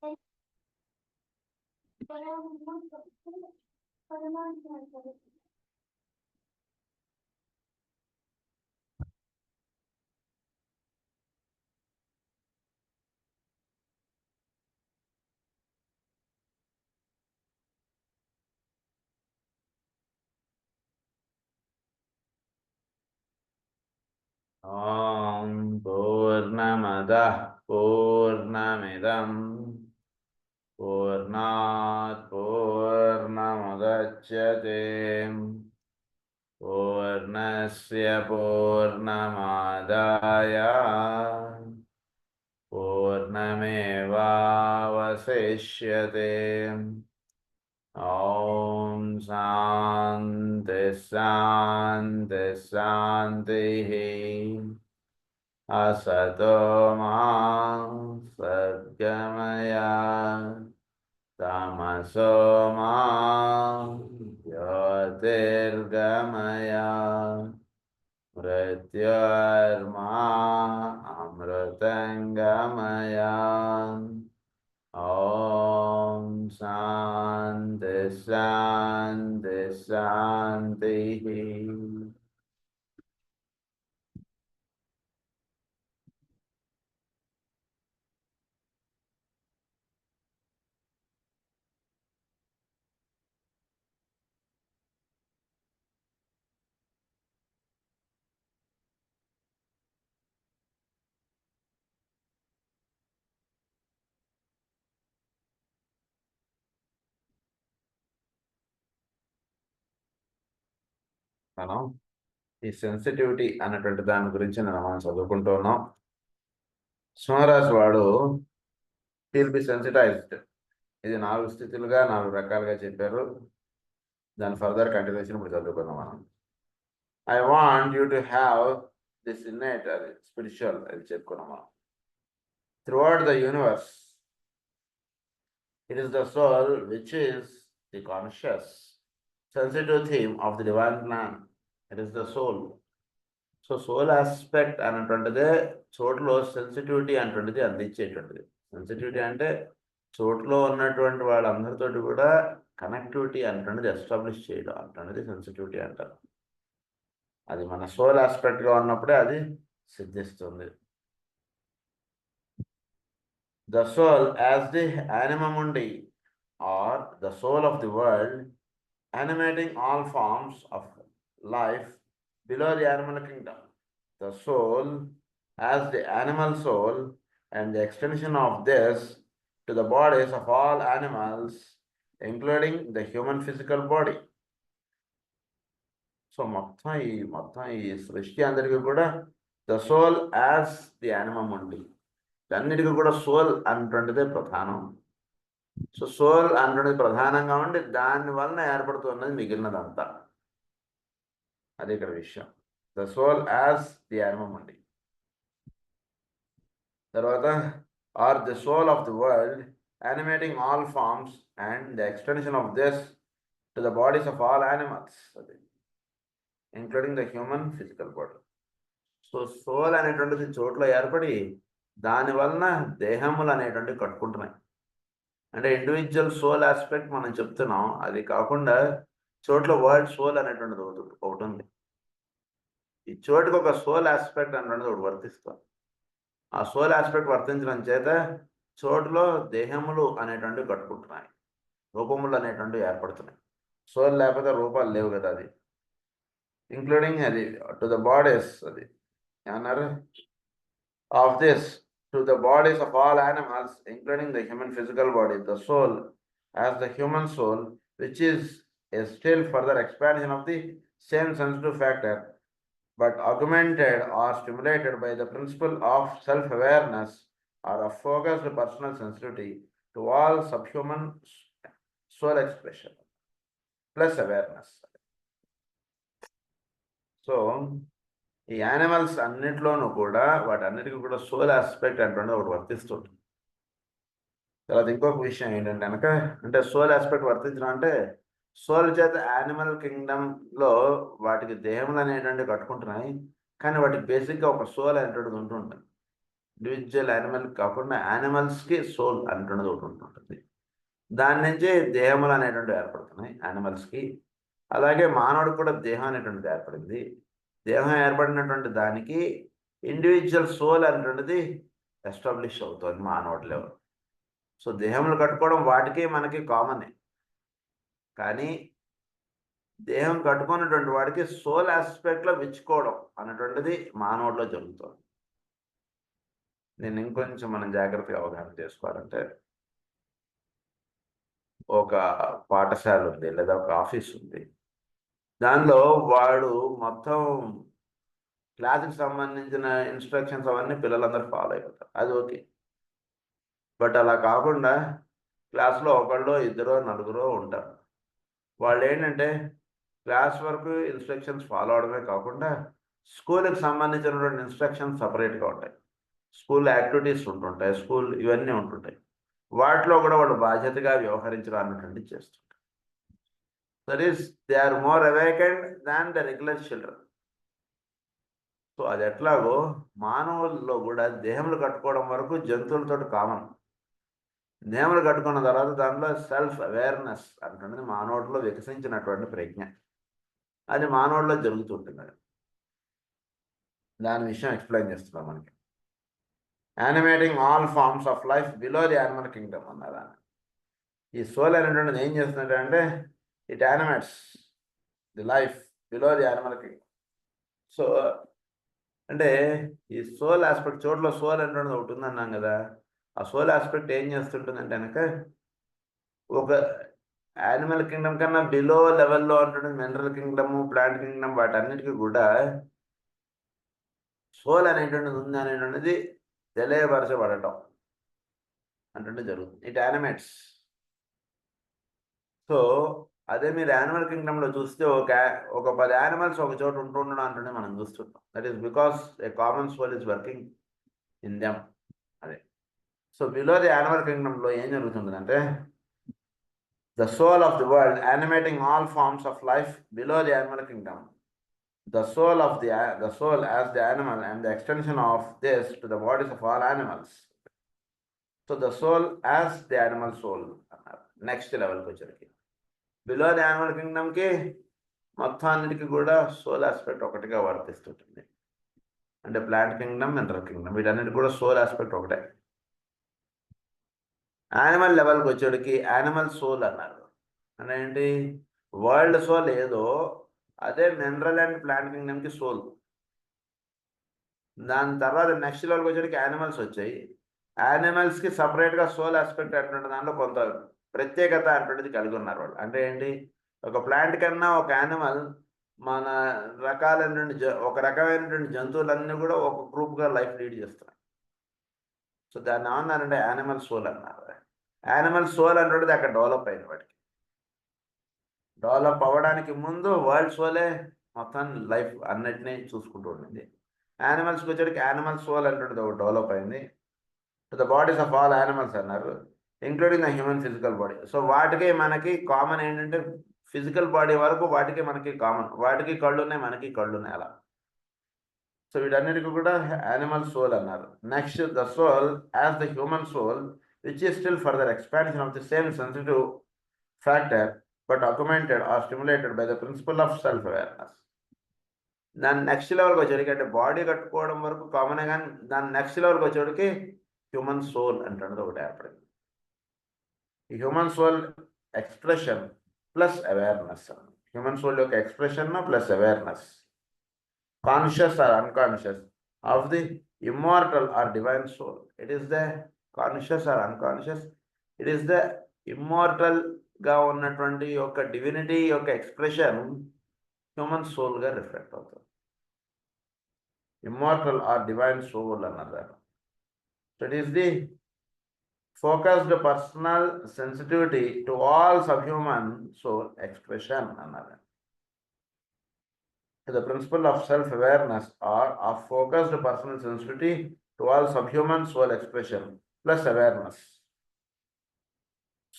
ఓం పూర్ణమదః పూర్ణమిదం పూర్ణాత్ పూర్ణముదచ్యతే పూర్ణస్య పూర్ణమాదాయ పూర్ణమేవావశిష్యతే. ఓం శాంతి శాంతి శాంతి. असतो मा सद्गमय तमसो मा ज्योतिर्गमय मृत्योर्मा अमृतंगमय. ओम शांति शांति शांति. మనం ఈ సెన్సిటివిటీ అన్నటువంటి దాని గురించి మనం చదువుకుంటూ ఉన్నాం. సింహరాశి వాడు విల్ బి సెన్సిటైజ్డ్. ఇది 4 స్థితులుగా 4 రకాలుగా చెప్పారు. దాని ఫర్దర్ కంటిన్యూషన్ ఇప్పుడు చదువుకుందాం మనం. I want you to have this innate, అది స్పిరిచువల్, అది చెప్పుకున్నాం మనం. Throughout the universe it is the soul which is the conscious sensitive theme of the divine plan. It is the soul. So soul aspect అన్నటువంటిదే చోటులో sensitivity అన్నటువంటిది అందించేటువంటిది. Sensitivity అంటే చోటులో ఉన్నటువంటి వాళ్ళందరితోటి కూడా కనెక్టివిటీ అన్నటువంటిది ఎస్టాబ్లిష్ చేయడం అన్నటువంటిది సెన్సిటివిటీ అంటారు. అది మన సోల్ ఆస్పెక్ట్గా ఉన్నప్పుడే అది సిద్ధిస్తుంది. The soul as the anima mundi, or the soul of the world, animating all forms of life below the animal kingdom. The soul as the animal soul and the extension of this to the bodies of all animals, including the human physical body. So మొత్తం ఈ సృష్టి అందరికీ కూడా the soul as the anima mundi, అన్నిటికీ కూడా soul అన్నటువంటిదే ప్రధానం. So soul అన్నటువంటిది ప్రధానంగా ఉండి దాని వలన ఏర్పడుతున్నది మిగిలినదంతా. అది ఇక్కడ విషయం. The soul as the anima అండి. తర్వాత or the soul of the world animating all forms and the extension of this to the bodies of all animals, అది including the human physical body. So soul అనేటువంటిది చోట్ల ఏర్పడి దాని వలన దేహములు అనేటువంటివి కట్టుకుంటున్నాయి. అంటే ఇండివిజువల్ సోల్ ఆస్పెక్ట్ మనం చెప్తున్నాం. అది కాకుండా చోట్ల వరల్డ్ సోల్ అనేటువంటిది ఒకటి ఉంది. ఈ చోటుకి ఒక సోల్ ఆస్పెక్ట్ అనేటువంటిది ఒకటి వర్తిస్తాం. ఆ సోల్ ఆస్పెక్ట్ వర్తించడం చేత చోటులో దేహములు అనేటువంటివి కట్టుకుంటున్నాయి, రూపములు అనేటువంటివి ఏర్పడుతున్నాయి. సోల్ లేకపోతే రూపాలు లేవు కదా. అది ఇంక్లూడింగ్ అది టు ద బాడీస్, అది ఏమన్నారు, of this to the bodies of all animals, including the human physical body. The soul as the human soul, which is a still further expansion of the same sensitive factor, but augmented or stimulated by the principle of self-awareness or of focused personal sensitivity to all subhuman soul expression plus awareness. So ఈ animals అన్నింటిలోనూ కూడా వాటన్నిటికీ కూడా soul aspect అంటే ఒకటి వర్తిస్తుంది. తర్వాత ఇంకొక విషయం ఏంటంటే కనుక, అంటే సోల్ ఆస్పెక్ట్ వర్తించడం అంటే సోల్ చేత యానిమల్ కింగ్డమ్లో వాటికి దేహములు అనేటువంటి కట్టుకుంటున్నాయి, కానీ వాటికి బేసిక్గా ఒక సోల్ అనేటువంటిది ఉంటుంటుంది. ఇండివిజువల్ యానిమల్ కాకుండా యానిమల్స్కి సోల్ అంటున్నది ఒకటి ఉంటుంటుంది. దాని నుంచి దేహములు అనేటువంటివి ఏర్పడుతున్నాయి యానిమల్స్కి. అలాగే మానవుడికి కూడా దేహం అనేటువంటిది ఏర్పడింది. దేహం ఏర్పడినటువంటి దానికి ఇండివిజువల్ సోల్ అనేటువంటిది ఎస్టాబ్లిష్ అవుతుంది మానవుడి లెవెల్. సో దేహములు కట్టుకోవడం వాటికి మనకి కామనే, కానీ దేహం కట్టుకున్నటువంటి వాడికి సోల్ ఆస్పెక్ట్లో విచ్చుకోవడం అనేటువంటిది మానవుడిలో జరుగుతుంది. నేను ఇంకొంచెం మనం జాగ్రత్తగా అవగాహన చేసుకోవాలంటే, ఒక పాఠశాల ఉంది లేదా ఒక ఆఫీస్ ఉంది, దానిలో వాడు మొత్తం క్లాస్కి సంబంధించిన ఇన్స్ట్రక్షన్స్ అవన్నీ పిల్లలందరూ ఫాలో అయిపోతారు, అది ఓకే. బట్ అలా కాకుండా క్లాస్లో ఒకళ్ళో ఇద్దరో నలుగురో ఉంటారు. వాళ్ళు ఏంటంటే క్లాస్ వరకు ఇన్స్ట్రక్షన్స్ ఫాలో అవడమే కాకుండా స్కూల్కి సంబంధించినటువంటి ఇన్స్ట్రక్షన్స్ సపరేట్గా ఉంటాయి. స్కూల్ యాక్టివిటీస్ ఉంటుంటాయి, స్కూల్ ఇవన్నీ ఉంటుంటాయి. వాటిలో కూడా వాళ్ళు బాధ్యతగా వ్యవహరించడం అన్నటువంటి చేస్తుంటారు. That is they are more awakened than the regular children. So అది ఎట్లాగో మానవుల్లో కూడా దేహములు కట్టుకోవడం వరకు జంతువులతో కామన్. దేహములు కట్టుకున్న తర్వాత దానిలో సెల్ఫ్ అవేర్నెస్ అంటున్నది మానవుడిలో వికసించినటువంటి ప్రజ్ఞ, అది మానవుడిలో జరుగుతుంటుంది. దాని విషయం ఎక్స్ప్లెయిన్ చేస్తున్నాం మనకి. Animating all forms of life below the animal kingdom అన్నదా. ఈ సోల్ అనేటువంటిది ఏం చేస్తుందంటే అంటే it animates the life below the animal kingdom. So అంటే ఈ సోల్ ఆస్పెక్ట్, చోట్ల సోల్ అనేటువంటిది ఒకటి ఉందన్నాం కదా, ఆ సోల్ ఆస్పెక్ట్ ఏం చేస్తుంటుందంటే కనుక ఒక యానిమల్ కింగ్డమ్ కన్నా బిలో లెవెల్లో ఉంటుంది మినరల్ కింగ్డమ్, ప్లాంట్ కింగ్డమ్, వాటన్నిటికీ కూడా సోల్ అనేటువంటిది ఉంది అనేటువంటిది తెలియపరచబడటం అంటే జరుగుతుంది. It animates. సో అదే మీరు యానిమల్ కింగ్డమ్లో చూస్తే ఒక 10 యానిమల్స్ ఒక చోట ఉంటుండడం అంటే మనం చూస్తుంటాం. That is because a common soul is working in them. అదే సో బిలో ది యానిమల్ కింగ్డమ్లో ఏం జరుగుతుందంటే the soul of the world animating all forms of life below the animal kingdom. The soul as the animal and the extension of this to the bodies of all animals. So the soul as the animal soul. Next level వచ్చరికి below the animal కింగ్డమ్కి మొత్తాన్నిటికీ కూడా soul aspect ఒకటిగా వర్తిస్తుంటుంది. అంటే plant Kingdom, mineral Kingdom, వీటన్నిటి కూడా soul aspect ఒకటే. Animal లెవెల్కి వచ్చేటికి animal soul అన్నారు. అంటే ఏంటి, వరల్డ్ సోల్ ఏదో అదే మినరల్ అండ్ ప్లాంట్ కింగ్డమ్కి సోల్. దాని తర్వాత నెక్స్ట్ లెవెల్కి వచ్చేటికి యానిమల్స్ వచ్చాయి. యానిమల్స్కి సపరేట్గా సోల్ ఆస్పెక్ట్ అటువంటి దాంట్లో కొంత ప్రత్యేకత అటువంటిది కలిగి ఉన్నారు వాళ్ళు. అంటే ఏంటి, ఒక ప్లాంట్ కన్నా ఒక యానిమల్ మన రకాలైనటువంటి ఒక రకమైనటువంటి జంతువులన్నీ కూడా ఒక గ్రూప్గా లైఫ్ లీడ్ చేస్తున్నాయి. సో దాన్ని ఏమన్నారంటే యానిమల్ సోల్ అన్నారు. యానిమల్ సోల్ అనేటువంటిది అక్కడ డెవలప్ అయింది. వాటికి డెవలప్ అవ్వడానికి ముందు వరల్డ్ సోలే మొత్తం లైఫ్ అన్నిటినీ చూసుకుంటూ ఉండింది. యానిమల్స్కి వచ్చేటికి యానిమల్ సోల్ అనేటువంటిది ఒకటి డెవలప్ అయింది. To the bodies of all animals అన్నారు, including the human physical body. So వాటికి మనకి కామన్ ఏంటంటే ఫిజికల్ బాడీ వరకు వాటికి మనకి కామన్. వాటికి కళ్ళు ఉన్నాయి, మనకి కళ్ళు ఉన్నాయి అలా. సో వీటన్నిటికీ కూడా యానిమల్ సోల్ అన్నారు. Next the soul as the human soul which is still further expansion of the same sensitive factor but augmented or stimulated by the principle of self awareness. దాని నెక్స్ట్ లెవెల్కి వచ్చేటికి అంటే body కట్టుకోవడం వరకు కామనే, కానీ దాని నెక్స్ట్ లెవెల్కి వచ్చేటికి హ్యూమన్ సోల్ అంటున్నది ఒకటి ఏర్పడింది. ఈ human soul expression plus awareness. Human soul యొక్క expression plus awareness, conscious or unconscious of the immortal or divine soul. It is the conscious or unconscious, it is the immortal గా ఉన్నటువంటి యొక్క divinity యొక్క expression human సోల్గా reflect అవుతుంది. Immortal or divine soul అన్నారు. So it is the focused personal sensitivity to all subhuman soul expression అన్నారు. The principle of self-awareness or of focused personal sensitivity to all subhuman soul expression plus awareness.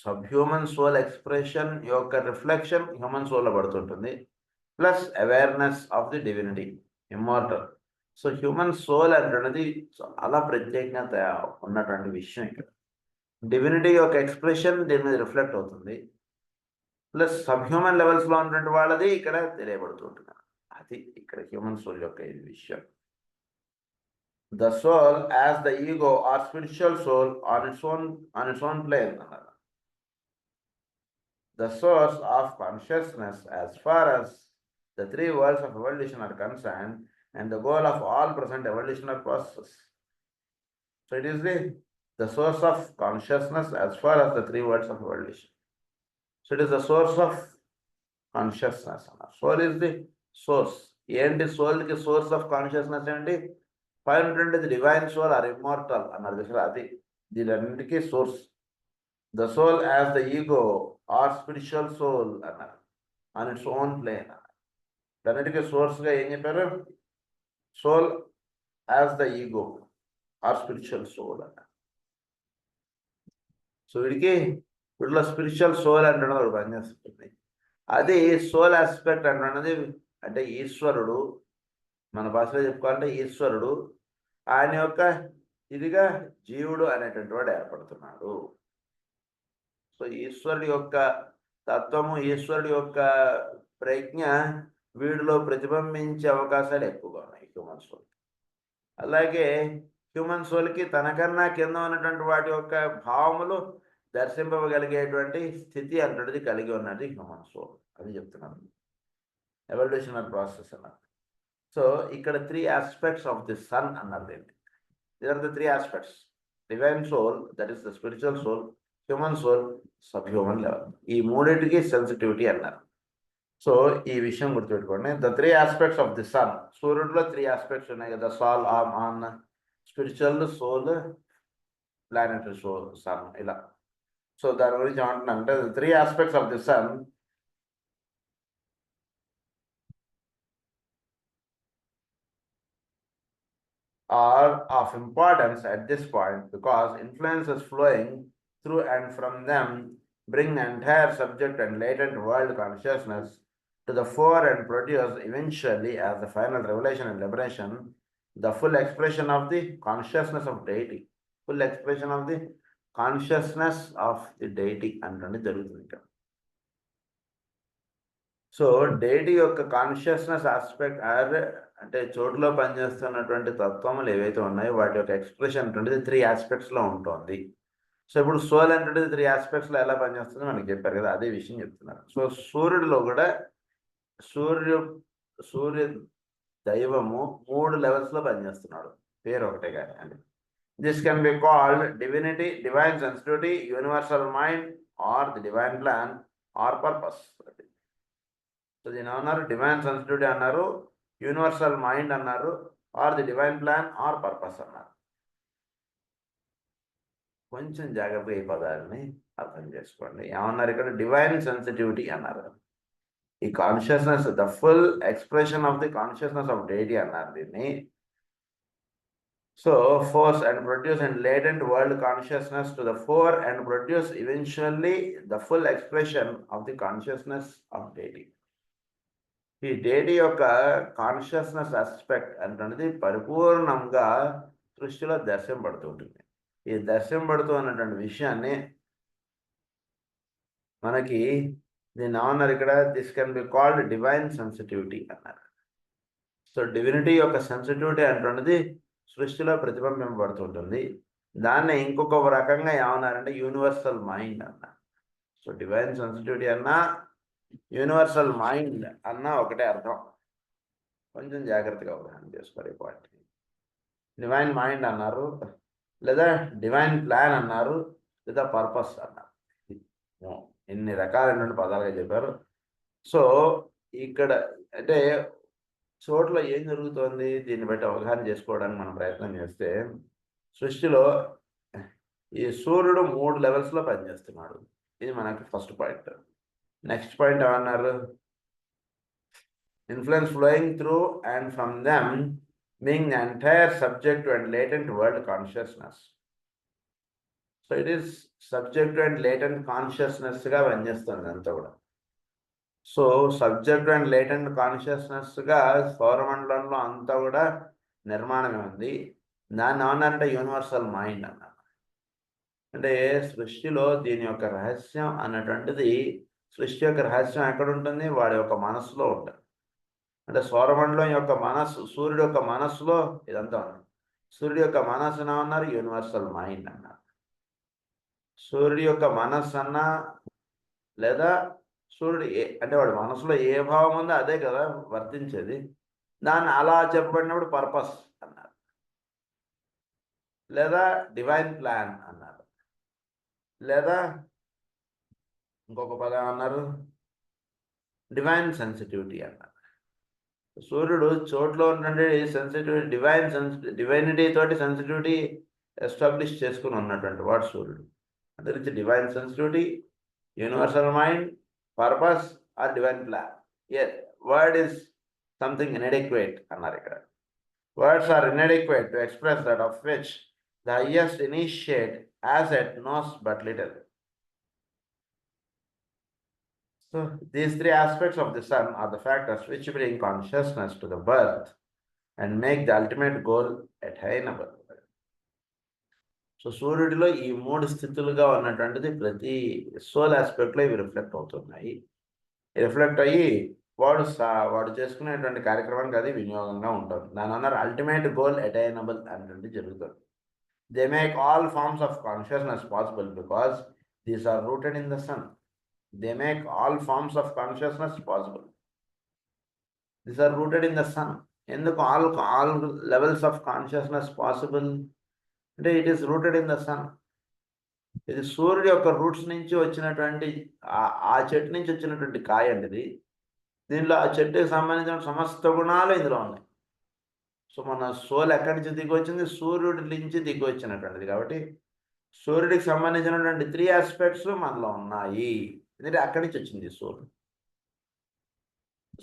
Subhuman soul expression యొక్క reflection human సోల్లో పడుతుంటుంది, plus awareness of the divinity immortal. So human soul అంటున్నది చాలా ప్రత్యేకత ఉన్నటువంటి విషయం ఇక్కడ. డివినిటీ యొక్క ఎక్స్ప్రెషన్ దీని మీద రిఫ్లెక్ట్ అవుతుంది, ప్లస్ సబ్ హ్యూమన్ లెవెల్స్లో ఉన్నటువంటి వాళ్ళది ఇక్కడ తెలియబడుతుంటున్నారు. అది ఇక్కడ హ్యూమన్ సోల్ యొక్క ఇది విషయం. The soul as the ego or spiritual soul on its own plane అన్నారు. The source of consciousness as far as the three worlds of evolution are concerned and the goal of all present evolutionary processes. So it is the source of consciousness as far as the three worlds of evolution. So it is the source of consciousness. Soul is the source. ఏంటి సోల్కి source of consciousness ఏంటి? పైన the divine soul or immortal అన్నారు కదా, అది దీనిన్నిటికీ source. The soul as the ego or spiritual soul అన్నారు, on its own plane అన్నారు. దానికి సోర్స్గా ఏం చెప్పారు? Soul as the ego or spiritual soul అన్నారు. సో వీటిలో స్పిరిచువల్ సోల్ అంటున్నది ఒకటి పనిచేస్తుంది. అది సోల్ ఆస్పెక్ట్ అంటున్నది అంటే ఈశ్వరుడు, మన భాషలో చెప్పుకోవాలంటే ఈశ్వరుడు ఆయన యొక్క ఇదిగా జీవుడు అనేటువంటి వాడు ఏర్పడుతున్నాడు. సో ఈశ్వరుడి యొక్క తత్వము, ఈశ్వరుడి యొక్క ప్రజ్ఞ వీడిలో ప్రతిబింబించే అవకాశాలు ఎక్కువగా ఉన్నాయి హ్యూమన్ సోల్. అలాగే హ్యూమన్ సోల్కి తనకన్నా కింద ఉన్నటువంటి వాటి యొక్క భావములు దర్శింపగలిగేటువంటి స్థితి అంటది కలిగి ఉన్నది హ్యూమన్ సోల్ అని చెప్తున్నాను. ఎవల్యూషనరీ ప్రాసెస్ అన్నారు. సో ఇక్కడ 3 aspects ఆఫ్ ది సన్ అన్నారు. These are the 3 aspects: divine soul, that is the spiritual soul, human soul, subhuman level. ఈ మూడింటికి సెన్సిటివిటీ అన్నారు. సో ఈ విషయం గుర్తుపెట్టుకోండి. The 3 aspects of the sun, సూర్యుడిలో 3 aspects ఉన్నాయి కదా, soul, on, spiritual, soul, planetary soul, sun, ఇలా. సో దాని గురించి ఏమంటున్నా అంటే 3 aspects of the sun are of importance at this point because influences flowing through and from them bring the entire subject and latent world consciousness to the fore and produce eventually, as the final revelation and liberation, the full expression of the consciousness of deity. Full expression of the consciousness of the deity అంటనే జరుగుతుంది. So డెయిటీ యొక్క consciousness aspect అంటే చోటులో పనిచేస్తున్నటువంటి తత్వములు ఏవైతే ఉన్నాయో వాటి యొక్క expression అటువంటిది 3 aspectsలో ఉంటుంది. సో ఇప్పుడు సోల్ అటువంటిది 3 aspectsలో ఎలా పనిచేస్తుందో మనకి చెప్పారు కదా, అదే విషయం చెప్తున్నారు. సో సూర్యుడిలో కూడా సూర్య దైవము 3 levelsలో పనిచేస్తున్నాడు, పేరు ఒకటే కానీ అండి. This can be called divinity, divine sensitivity, universal mind or the divine plan or purpose. So దీని ఏమన్నారు? డివైన్ సెన్సిటివిటీ అన్నారు, యూనివర్సల్ మైండ్ అన్నారు, or the divine plan or purpose అన్నారు. కొంచెం జాగ్రత్తగా ఈ పదాలని అర్థం చేసుకోండి. ఏమన్నారు ఇక్కడ? డివైన్ సెన్సిటివిటీ అన్నారు. ఈ consciousness, the full expression of the consciousness of deity అన్నారు దీన్ని. So force and produce and latent world consciousness to the fore and produce eventually the full expression of the consciousness of deity. ఈ deity యొక్క consciousness aspect అంటున్నది పరిపూర్ణంగా సృష్టిలో దర్శింపబడుతూ ఉంటుంది. ఈ దర్శింపబడుతూ ఉన్నటువంటి విషయాన్ని మనకి దీన్ని ఏమన్నారు ఇక్కడ? This can be called divine sensitivity అన్నారు. సో డివినిటీ యొక్క సెన్సిటివిటీ అంటున్నది సృష్టిలో ప్రతిబింబింపబడుతుంటుంది. దాన్ని ఇంకొక రకంగా ఏమన్నారంటే యూనివర్సల్ మైండ్ అన్నారు. సో డివైన్ సెన్సిటివిటీ అన్నా యూనివర్సల్ మైండ్ అన్న ఒకటే అర్థం. కొంచెం జాగ్రత్తగా అవగాహన చేసుకోవాలి పాయింట్. డివైన్ మైండ్ అన్నారు, లేదా డివైన్ ప్లాన్ అన్నారు, లేదా పర్పస్ అన్నారు. ఎన్ని రకాలైనటువంటి పదాలుగా చెప్పారు. సో ఇక్కడ అంటే చోట్ల ఏం జరుగుతోంది దీన్ని బట్టి అవగాహన చేసుకోవడానికి మనం ప్రయత్నం చేస్తే, సృష్టిలో ఈ సూర్యుడు 3 levelsలో పనిచేస్తున్నాడు. ఇది మనకి ఫస్ట్ పాయింట్. నెక్స్ట్ పాయింట్ ఏమన్నారు? Influence flowing through and from them being the entire subject and latent world consciousness. So it is subject and latent కాన్షియస్నెస్గా పనిచేస్తుంది అంతా కూడా. సో సబ్జెక్ట్ అండ్ లేటెంట్ కాన్షియస్నెస్గా సౌరమండలంలో అంతా కూడా నిర్మాణమే ఉంది. దాన్ని ఏమన్నారంటే యూనివర్సల్ మైండ్ అన్నారు. అంటే సృష్టిలో దీని యొక్క రహస్యం అన్నటువంటిది, సృష్టి యొక్క రహస్యం ఎక్కడ ఉంటుంది? వాడి యొక్క మనస్సులో ఉంటుంది. అంటే సౌరమండలం యొక్క మనస్సు, సూర్యుడు యొక్క మనస్సులో ఇదంతా ఉంది. సూర్యుడు యొక్క మనస్సును ఏమన్నారు? యూనివర్సల్ మైండ్ అన్నారు. సూర్యుడి యొక్క మనస్సు అన్నా, లేదా సూర్యుడు అంటే వాడి మనసులో ఏ భావం ఉందో అదే కదా వర్తించేది. దాన్ని అలా చెప్పబడినప్పుడు పర్పస్ అన్నారు, లేదా డివైన్ ప్లాన్ అన్నారు, లేదా ఇంకొక పదం అన్నారు డివైన్ సెన్సిటివిటీ అన్నారు. సూర్యుడు చోట్లో ఉన్నటువంటి డివైనిటీ తోటి సెన్సిటివిటీ ఎస్టాబ్లిష్ చేసుకుని ఉన్నటువంటి వాడు సూర్యుడు. అందుకే divine sensitivity, universal mind, purpose or divine plan. Word is something inadequate అన్నారు ఇక్కడ. Words are inadequate to express that of which the highest initiate as yet knows but little. So these three aspects of the sun are the factors which bring consciousness to the birth and make the ultimate goal attainable. So సూర్యుడిలో ఈ 3 స్థితులుగా ఉన్నటువంటిది ప్రతి soul ఆస్పెక్ట్లో ఇవి reflect అవుతున్నాయి. Reflect అయ్యి వాడు చేసుకునేటువంటి కార్యక్రమానికి అది వినియోగంగా ఉంటుంది. దాని అన్నారు అల్టిమేట్ గోల్ అటైనబుల్ అనేటువంటి జరుగుతుంది. They make all forms of consciousness possible because these are rooted in the sun. They make all forms of consciousness possible. These are rooted in the sun. ఎందుకు all levels of consciousness possible అంటే it is rooted in the sun. ఇది సూర్యుడి యొక్క roots నుంచి వచ్చినటువంటి ఆ చెట్టు నుంచి వచ్చినటువంటి కాయ అండి ఇది. దీనిలో ఆ చెట్టుకి సంబంధించిన సమస్త గుణాలు ఇందులో ఉన్నాయి. సో మన సోల్ ఎక్కడి నుంచి దిగి వచ్చింది? సూర్యుడి నుంచి దిగి వచ్చినటువంటిది. కాబట్టి సూర్యుడికి సంబంధించినటువంటి 3 ఆస్పెక్ట్స్ మనలో ఉన్నాయి. ఎందుకంటే అక్కడి నుంచి వచ్చింది సోల్.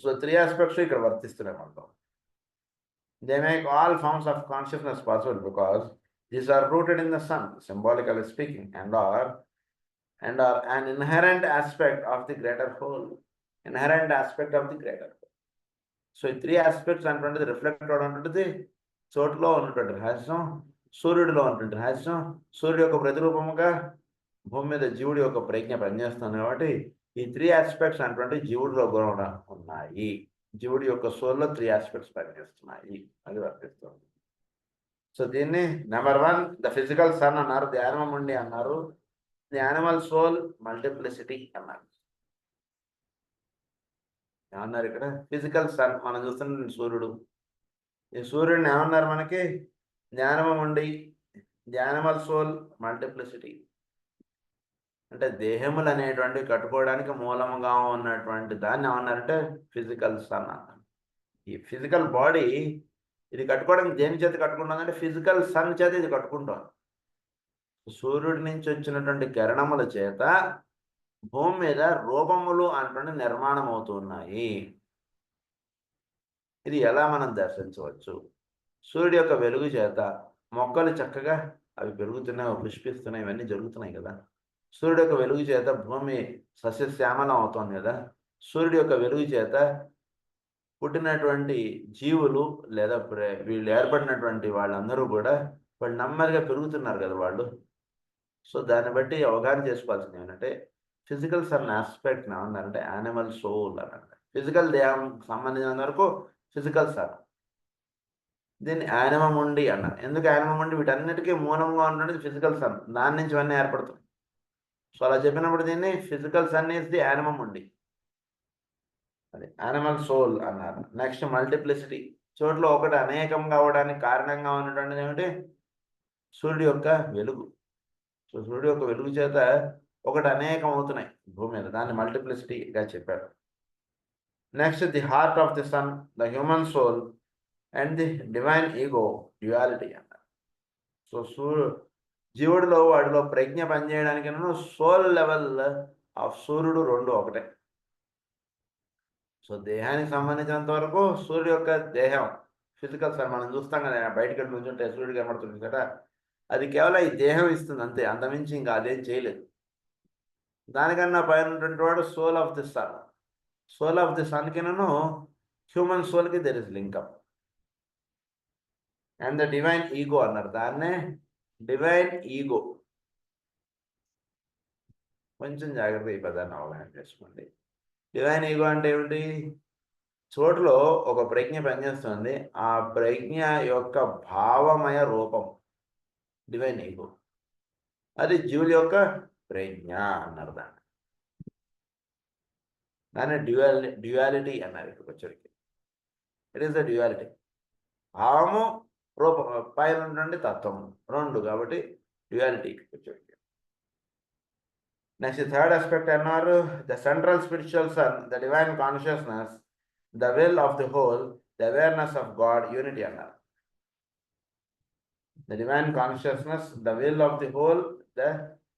సో 3 ఆస్పెక్ట్స్ ఇక్కడ వర్తిస్తున్నాయి మనలో. They make all forms of consciousness possible because these are rooted in the sun, symbolically speaking, and are an inherent aspect of the greater whole. Inherent aspect of the greater whole. So ఈ 3 aspects అనేటువంటిది reflect అవడం అనేటువంటిది చోటులో ఉన్నటువంటి రహస్యం, సూర్యుడిలో ఉన్నటువంటి రహస్యం. సూర్యుడు యొక్క ప్రతిరూపముగా భూమి మీద జీవుడి యొక్క ప్రజ్ఞ పనిచేస్తుంది. కాబట్టి ఈ 3 ఆస్పెక్ట్స్ అనేటువంటి జీవుడిలో కూడా ఉన్నాయి. జీవుడి యొక్క సోల్లో 3 ఆస్పెక్ట్స్ పనిచేస్తున్నాయి. అది వర్తిస్తుంది. సో దీన్ని నెంబర్ 1 ద ఫిజికల్ సన్ అన్నారు, ధ్యానం ఉండి అన్నారు, ది యానిమల్ సోల్ మల్టిప్లిసిటీ అన్నారు. ఏమన్నారు ఇక్కడ? ఫిజికల్ సన్ మనం చూస్తున్న సూర్యుడు. ఈ సూర్యుడిని ఏమన్నారు మనకి? జ్ఞానము ఉండి, ది యానిమల్ సోల్ మల్టిప్లిసిటీ. అంటే దేహములు అనేటువంటి కట్టుకోవడానికి మూలముగా ఉన్నటువంటి దాన్ని ఏమన్నారంటే ఫిజికల్ సన్ అన్నారు. ఈ ఫిజికల్ బాడీ ఇది కట్టుకోవడానికి దేని చేత కట్టుకుంటుందంటే ఫిజికల్ సన్ చేత ఇది కట్టుకుంటుంది. సూర్యుడి నుంచి వచ్చినటువంటి కిరణముల చేత భూమి మీద రూపములు అనేటువంటి నిర్మాణం అవుతున్నాయి. ఇది ఎలా మనం దర్శించవచ్చు? సూర్యుడి యొక్క వెలుగు చేత మొక్కలు చక్కగా అవి పెరుగుతున్నాయి, పుష్పిస్తున్నాయి, ఇవన్నీ జరుగుతున్నాయి కదా. సూర్యుడి యొక్క వెలుగు చేత భూమి సస్యశ్యామలం అవుతుంది కదా. సూర్యుడి యొక్క వెలుగు చేత పుట్టినటువంటి జీవులు లేదా వీళ్ళు ఏర్పడినటువంటి వాళ్ళందరూ కూడా వాళ్ళు నెమ్మదిగా పెరుగుతున్నారు కదా వాళ్ళు. సో దాన్ని బట్టి అవగాహన చేసుకోవాల్సింది ఏంటంటే ఫిజికల్ సన్ ఆస్పెక్ట్ ఏమన్నారంటే యానిమల్ సోల్ అని అన్నారు. ఫిజికల్ దేహం సంబంధించిన వరకు ఫిజికల్ సన్. దీన్ని యానిమం ఉండి అన్నారు. ఎందుకు యానిమం ఉండి? వీటన్నిటికీ మూలంగా ఉన్నది ఫిజికల్ సన్. దాని నుంచి ఇవన్నీ ఏర్పడుతుంది. సో అలా చెప్పినప్పుడు దీన్ని ఫిజికల్ సన్ ఈస్ ది యానిమం ఉండి, అది యానిమల్ సోల్ అన్నారు. Next multiplicity. చోట్ల ఒకటి అనేకం కావడానికి కారణంగా ఉన్నటువంటిది ఏమిటి? సూర్యుడి యొక్క వెలుగు. సో సూర్యుడి యొక్క వెలుగు చేత ఒకటి అనేకం అవుతున్నాయి భూమి మీద. దాన్ని మల్టిప్లిసిటీగా చెప్పారు. Next the heart of the sun, the human soul and the divine ego duality అన్నారు. సో జీవుడిలో వాడిలో ప్రజ్ఞ పనిచేయడానికి సోల్ లెవెల్ ఆఫ్ సూర్యుడు 2 ఒకటే. సో దేహానికి సంబంధించినంత వరకు సూర్యుడు యొక్క దేహం ఫిజికల్ సన్ మనం చూస్తాం కదా, బయటకు వెళ్ళి నుంచుంటే సూర్యుడు కనబడుతుంది కదా, అది కేవలం ఈ దేహం ఇస్తుంది అంతే, అంతమించి ఇంకా అదేం చేయలేదు. దానికన్నా పైన ఉన్నటువంటి వాడు soul of the sun. Soul of the సన్కి హ్యూమన్ సోల్కి there is link up. And the divine ego అన్నారు. దాన్నే డివైన్ ఈగో. కొంచెం జాగ్రత్తగా ఈ పదాన్ని అవగాహన చేసుకోండి. డివైన్ ఈగో అంటే ఏమిటి? చోటులో ఒక ప్రజ్ఞ పనిచేస్తుంది. ఆ ప్రజ్ఞ యొక్క భావమయ రూపం డివైన్ ఈగో. అది జీవుల యొక్క ప్రజ్ఞ అన్నారు. దాన్ని డ్యుయాలిటీ అన్నారు. ఇక్కడికి వచ్చరికి ఇట్ ఈస్ ద డ్యుయాలిటీ. భావము రూపం పైన నుండి తత్వము రెండు, కాబట్టి డ్యుయాలిటీ వచ్చరికి. నెక్స్ట్ థర్డ్ ఆస్పెక్ట్ అన్నారు, the central spiritual sun, the divine consciousness, the will of the whole, the awareness of God, unity అన్నారు. The divine consciousness, the will of the whole, the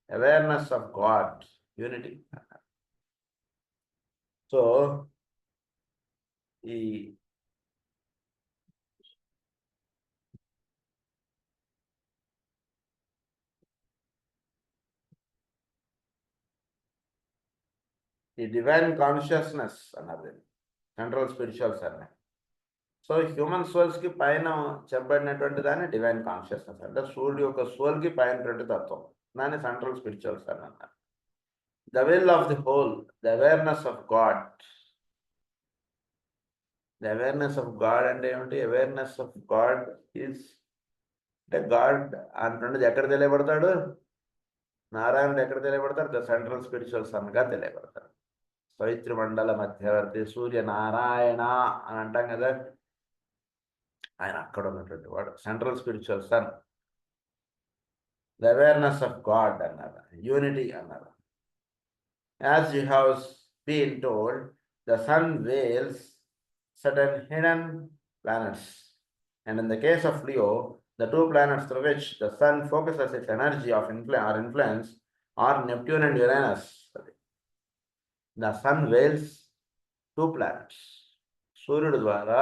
awareness of God, unity. So, the divine consciousness another central spiritual center. So human souls కి పైన చెప్పబడినటువంటి దాన్ని divine consciousness అంటే సూర్యుడు యొక్క soul కి పైనటువంటి తత్వం, దాన్ని సెంట్రల్ స్పిరిచువల్ సన్ అన్నారు. The will of the whole, the awareness of God. The awareness of God అంటే ఏమిటి? అవేర్నెస్ ఆఫ్ గాడ్ ఈజ్ అంటే గాడ్ అంటున్నది ఎక్కడ తెలియబడతాడు? నారాయణుడు ఎక్కడ తెలియబడతాడు? ద సెంట్రల్ స్పిరిచువల్ సన్గా తెలియబడతాడు. పవిత్ర మండల మధ్యవర్తి సూర్య నారాయణ అని అంటాం కదా, ఆయన అక్కడ ఉన్నటువంటి వాడు central spiritual sun. The awareness of God అన్నారు, యూనిటీ అన్నారు. As you have been told, the sun wields certain hidden planets, and in the case of Leo, the two planets through which the sun focuses its energy of influence are Neptune and Uranus. The sun veils two planets. సూర్యుడు ద్వారా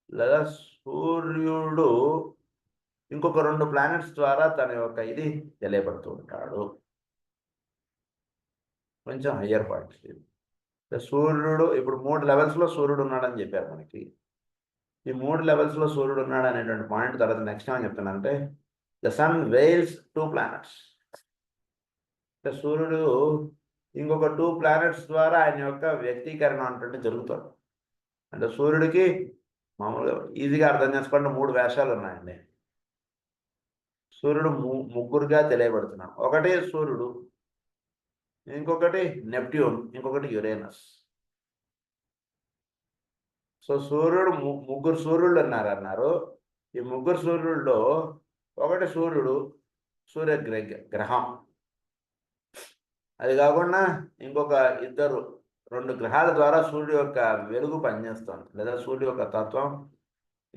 లేదా సూర్యుడు ఇంకొక రెండు planets ద్వారా తన యొక్క ఇది తెలియబడుతూ ఉంటాడు. కొంచెం హయ్యర్ పాయింట్స్. సూర్యుడు ఇప్పుడు 3 లెవెల్స్లో సూర్యుడు ఉన్నాడని చెప్పారు మనకి. ఈ 3 లెవెల్స్లో సూర్యుడు ఉన్నాడు అనేటువంటి పాయింట్ తర్వాత నెక్స్ట్ ఏమని చెప్తున్నానంటే, ద సన్ వెయిల్స్ 2 ప్లానెట్స్. అంటే సూర్యుడు ఇంకొక 2 ప్లానెట్స్ ద్వారా ఆయన యొక్క వ్యక్తీకరణ అంటే జరుగుతుంది. అంటే సూర్యుడికి మామూలుగా ఈజీగా అర్థం చేసుకోండి 3 వేషాలు ఉన్నాయండి. సూర్యుడు ముగ్గురుగా తెలియబడుతున్నాడు. ఒకటి సూర్యుడు, ఇంకొకటి నెప్ట్యూన్, ఇంకొకటి యురేనస్. సో సూర్యుడు ముగ్గురు సూర్యుడు అన్నారు. ఈ ముగ్గురు సూర్యుల్లో ఒకటి సూర్యుడు, సూర్య గ్రహం. అది కాకుండా ఇంకొక 2 గ్రహాల ద్వారా సూర్యుడు యొక్క వెలుగు పనిచేస్తుంది, లేదా సూర్యుడు యొక్క తత్వం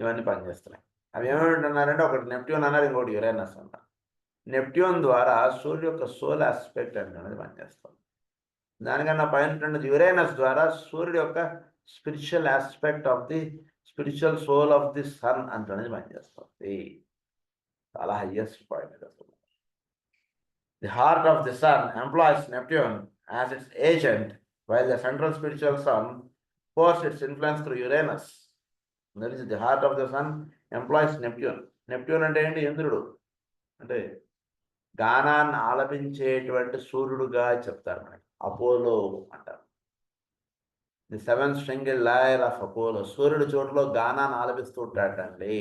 ఇవన్నీ పనిచేస్తున్నాయి. అవి ఏమంటున్నారంటే ఒకటి నెప్ట్యూన్ అన్నారు, ఇంకోటి యురేనస్ అన్నారు. నెప్ట్యూన్ ద్వారా సూర్యుడు యొక్క సోల్ ఆస్పెక్ట్ అనేది పనిచేస్తుంది. దానికన్నా పైన యురేనస్ ద్వారా సూర్యుడు యొక్క spiritual aspect of the spiritual soul of the sun అనేది పనిచేస్తుంది. చాలా highest point. The heart of the sun employs Neptune as its agent, while the central spiritual sun pours its influence through Uranus. That is the heart of the sun employs Neptune. Neptune అంటే ఏంటి? ఇంద్రుడు. అంటే గానాన్ని ఆలపించేటువంటి సూర్యుడుగా చెప్తారు మనకి. Apollo అంటారు. The 7th stringed lyre of Apollo. సూర్యుడు చోటులో గానాన్ని ఆలపిస్తూ ఉంటాడండి.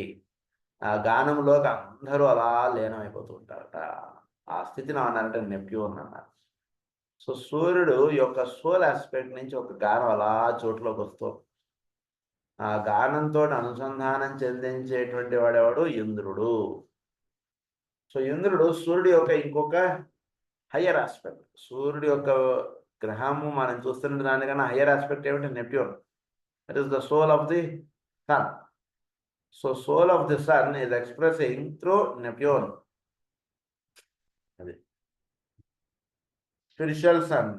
ఆ గానంలోకి అందరూ అలా లీనమైపోతూ ఉంటారట. ఆ స్థితిని అన్నారంటే నెప్ట్యూన్ అన్నారు. సో సూర్యుడు యొక్క సోల్ ఆస్పెక్ట్ నుంచి ఒక గానం అలా చోట్లోకి వస్తూ ఆ గానంతో అనుసంధానం చెందించేటువంటి వాడేవాడు ఇంద్రుడు. సో ఇంద్రుడు సూర్యుడు యొక్క ఇంకొక హయ్యర్ ఆస్పెక్ట్. సూర్యుడు యొక్క గ్రహము మనం చూస్తున్న దానికన్నా హయ్యర్ ఆస్పెక్ట్ ఏమిటి? Neptune. That is the soul of the sun. So soul of the sun is expressing through Neptune. అది spiritual sun.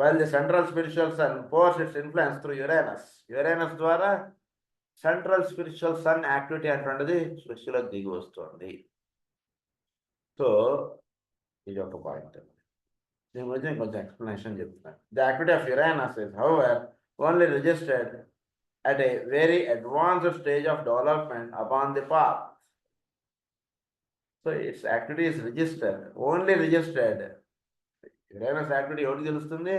While the central spiritual sun pours its influence through Uranus. Uranus ద్వారా central spiritual sun activity అటువంటిది సృష్టిలో దిగి వస్తుంది. So ఇది ఒక point. దీని గురించి కొంచెం ఎక్స్ప్లెనేషన్ చెప్తున్నాను. The activity of Uranus is however only registered at a very advanced stage of development upon the path. So its activity is registered, only registered. Uranus activity ఎవరికి తెలుస్తుంది?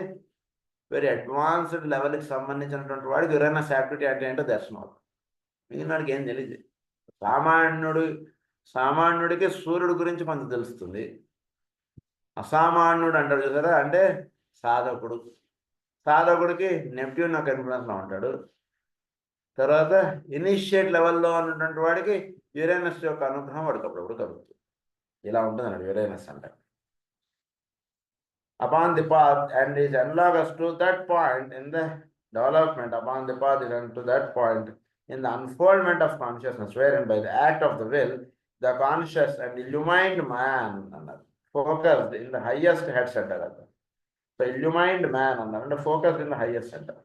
వెరీ అడ్వాన్స్డ్ లెవెల్కి సంబంధించినటువంటి వాడికి Uranus activity అంటే ఏంటో దర్శనం. మిగిలిన వాడికి ఏం తెలియదు. సామాన్యుడికి సూర్యుడి గురించి కొంచెం తెలుస్తుంది. అసామాన్యుడు అంటారు చూసారా, అంటే సాధకుడికి నెప్ట్యూన్ ఒక ఇన్ఫ్లుయెన్స్లో ఉంటాడు. తర్వాత ఇనిషియేట్ లెవెల్లో ఉన్నటువంటి వాడికి యురేనస్ యొక్క అనుగ్రహం వాడికి అప్పుడప్పుడు కలుగుతుంది. ఇలా ఉంటుంది అన్నాడు యురేనస్ అంటే. Upon the path and is analogous to that point in the development, upon the path is to that point in the unfoldment of consciousness, wherein by the act of the will, the conscious and illumined man focused in the highest head center. So illumined man and focused in the highest center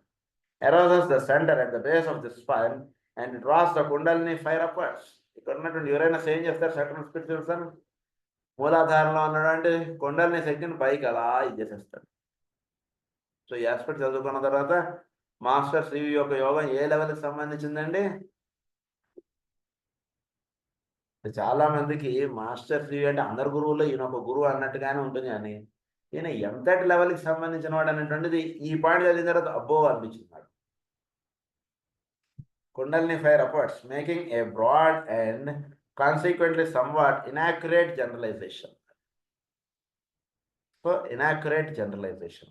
arouses the center at the base of the spine and it draws the kundalini fire upwards. ఇక్కడ ఉన్నటువంటి Uranus ఏం చేస్తారు? Certain spiritual sun మూలాధారంలో ఉన్నాడంటే కొండల్ని శక్తిని పైకి అలా ఇచ్చేసేస్తాడు. So ఈ ఆస్పెక్ట్ చదువుకున్న తర్వాత మాస్టర్ శ్రీ యొక్క యోగం ఏ లెవెల్కి సంబంధించిందండి? చాలా మందికి మాస్టర్ శ్రీ అంటే అందరు గురువుల్లో ఈయన ఒక గురువు అన్నట్టుగానే ఉంటుంది, కానీ ఈయన ఎంతటి లెవెల్కి సంబంధించిన వాడు అనేటువంటిది ఈ పాయింట్ చదివిన తర్వాత అబ్బో అనిపించింది నాకు. Kundalini fire upwards, making a broad and consequently somewhat inaccurate generalization. So inaccurate generalization,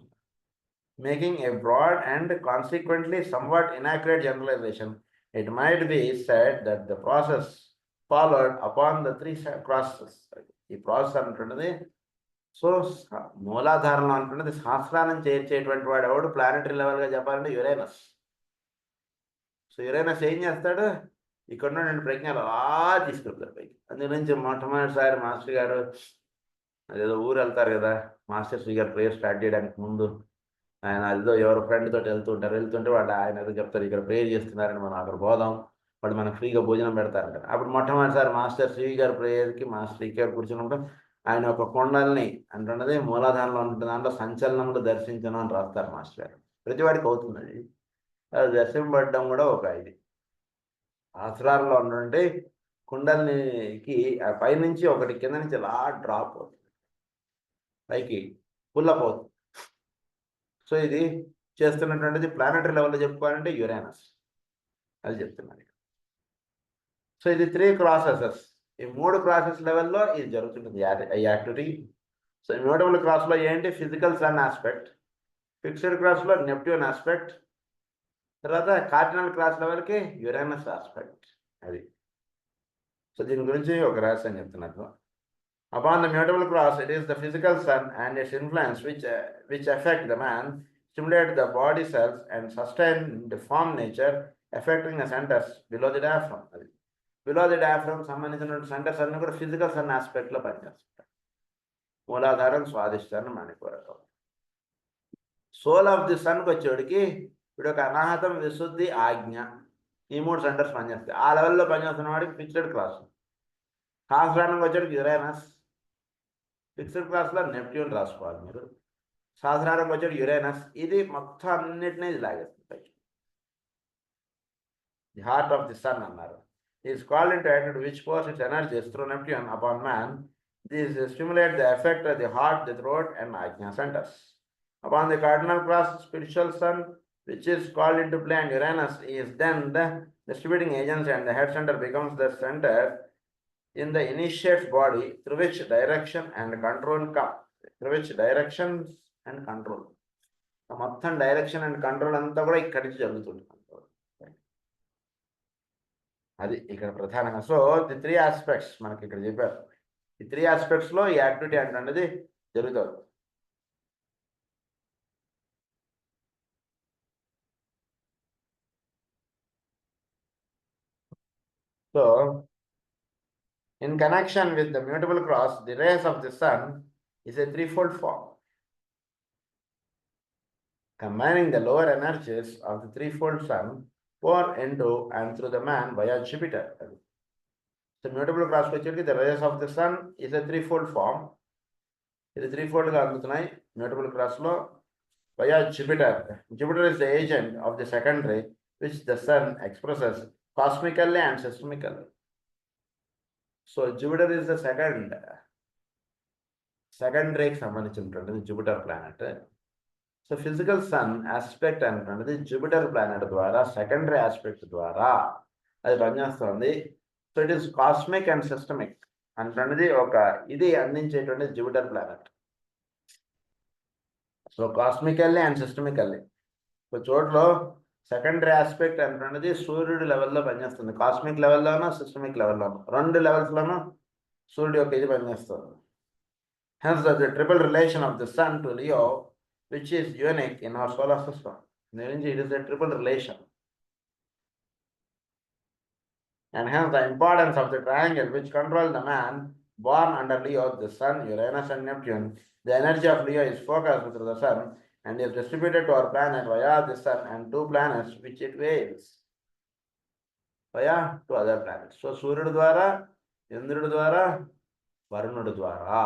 making a broad and consequently somewhat inaccurate generalization, it might be said that the process followed upon the three crosses. ఈ process అంటున్నది so మూలాధారంలో అంటున్నది సహస్రానం చేర్చేటువంటి వాడు ఎవడు planetary లెవెల్గా చెప్పాలంటే Uranus. So Uranus ఏం చేస్తాడు? ఇక్కడ ఉన్న ప్రజ్ఞలు అలా తీసుకెళ్తారు పైకి. అందు నుంచి మొట్టమొదటిసారి మాస్టర్ గారు అదేదో ఊరు వెళ్తారు కదా, మాస్టర్ శ్రీ గారు ప్రేయర్ స్టార్ట్ చేయడానికి ముందు ఆయన అదేదో ఎవరు ఫ్రెండ్ తోటి వెళ్తుంటే వాళ్ళు ఆయన ఏదో చెప్తారు, ఇక్కడ ప్రేయర్ చేస్తున్నారని మనం అక్కడ పోదాం, వాళ్ళు మనకు ఫ్రీగా భోజనం పెడతారంటారు. అప్పుడు మొట్టమొదటిసారి మాస్టర్ శ్రీ గారి ప్రేయర్కి మాస్టర్ శ్రీ గారు కూర్చున్నప్పుడు ఆయన ఒక కొండల్ని అంటున్నది మూలాధారంలో ఉంటుంది, దాంట్లో సంచలనములు దర్శించను అని రాస్తారు మాస్టర్ గారు. ప్రతివాడికి అవుతుందండి అది దర్శింపబడడం కూడా ఒక ఇది. ఆశ్రారంలో ఉన్నటువంటి కుండలికి పైనుంచి ఒకటి కింద నుంచి అలా డ్రాప్ అవుతుంది, పైకి పుల్లప్ అవుతుంది. సో ఇది చేస్తున్నటువంటిది ప్లానెటరీ లెవెల్లో చెప్పుకోవాలంటే యురేనస్ అది చెప్తున్నాను. సో ఇది 3 క్రాసెసెస్, ఈ 3 క్రాసెస్ లెవెల్లో ఇది జరుగుతుంటుంది ఈ యాక్టివిటీ. సో మ్యూటబుల్ క్రాస్లో ఏంటి? ఫిజికల్ సన్ ఆస్పెక్ట్, ఫిక్స్డ్ క్రాస్లో నెప్ట్యూన్ ఆస్పెక్ట్, తర్వాత కార్డినల్ క్రాస్ లెవెల్కి యురేనస్ ఆస్పెక్ట్ అది. సో దీని గురించి ఒక రహస్యం చెప్తున్నట్టు. Upon the mutable cross, it is the physical sun and its influence which affect the man, stimulate the body cells and sustain the form nature, affecting the centers below the diaphragm. Below the diaphragm సంబంధించిన centres అన్ని కూడా physical sun ఆస్పెక్ట్లో పనిచేస్తుంటాయి. మూలాధారం, స్వాదిష్టానం, మణిపూరకం. Soul of the సన్కి వచ్చేవాడికి ఇప్పుడు ఒక అనాహతం, విశుద్ధి, ఆజ్ఞ, ఈ 3 సెంటర్స్ పనిచేస్తాయి. ఆ లెవెల్లో పనిచేస్తున్న వాడికి ఫిక్స్డ్ క్లాస్. సహస్రానికి వచ్చేటికి యురేనస్, ఫిక్స్డ్ క్లాస్లో నెప్ట్యూన్ రాసుకోవాలి మీరు. సహస్రానికి వచ్చేటి యురేనస్, ఇది మొత్తం అన్నిటినీ లాగేస్తుంది. The heart of the sun అన్నారు. Is called into activity which pours its energies through Neptune upon man. This stimulate the effect of the heart, the throat and ajna centres. Upon the cardinal cross, spiritual sun, which is called into play, and Uranus is then the distributing agency, and the head center becomes the center in the initiate's body through which direction and control come. Through which directions and control. మొత్తం direction and control అంతా కూడా ఇక్కడి నుంచి జరుగుతుంది. అది ఇక్కడ ప్రధానంగా. So the 3 aspects మనకి ఇక్కడ చెప్పారు. ఈ 3 ఆస్పెక్ట్స్లో ఈ యాక్టివిటీ అనేది జరుగుతుంది. So, in connection with the mutable cross, the rays of the sun is a threefold form, combining the lower energies of the threefold sun pour into and through the man via Jupiter. So, mutable cross వచ్చేటికి the rays of the sun is a threefold form. ఇది threefold గా అందుతున్నాయి mutable cross లో via Jupiter. Jupiter is the agent of the second ray, which the sun expresses cosmically and systemically. So Jupiter is the second ray సంబంధించినటువంటిది Jupiter planet. So physical sun aspect అనేటువంటిది Jupiter planet ద్వారా secondary aspect ద్వారా అది పనిచేస్తుంది. So it is cosmic and systemic అనేటువంటిది ఒక ఇది అందించేటువంటి Jupiter planet. So cosmically and systemically ఒక చోట్లో సెకండరీ ఆస్పెక్ట్ అనేటువంటిది సూర్యుడి లెవెల్లో పనిచేస్తుంది. కాస్మిక్ లెవెల్లోనూ సిస్టమిక్ లెవెల్లోనూ రెండు లెవెల్స్లోనూ సూర్యుడి యొక్క ఇది పనిచేస్తుంది. Hence the triple relation of the sun to Leo, which is unique in our solar system. It is a triple relation. And hence the importance of the triangle which controls the man born under Leo, the sun, Uranus and Neptune. The energy of Leo is focused through the sun and is distributed to our planet via the sun and two planets which it veils via to other planets. So Surya dwara, Indra dwara, Varuna dwara.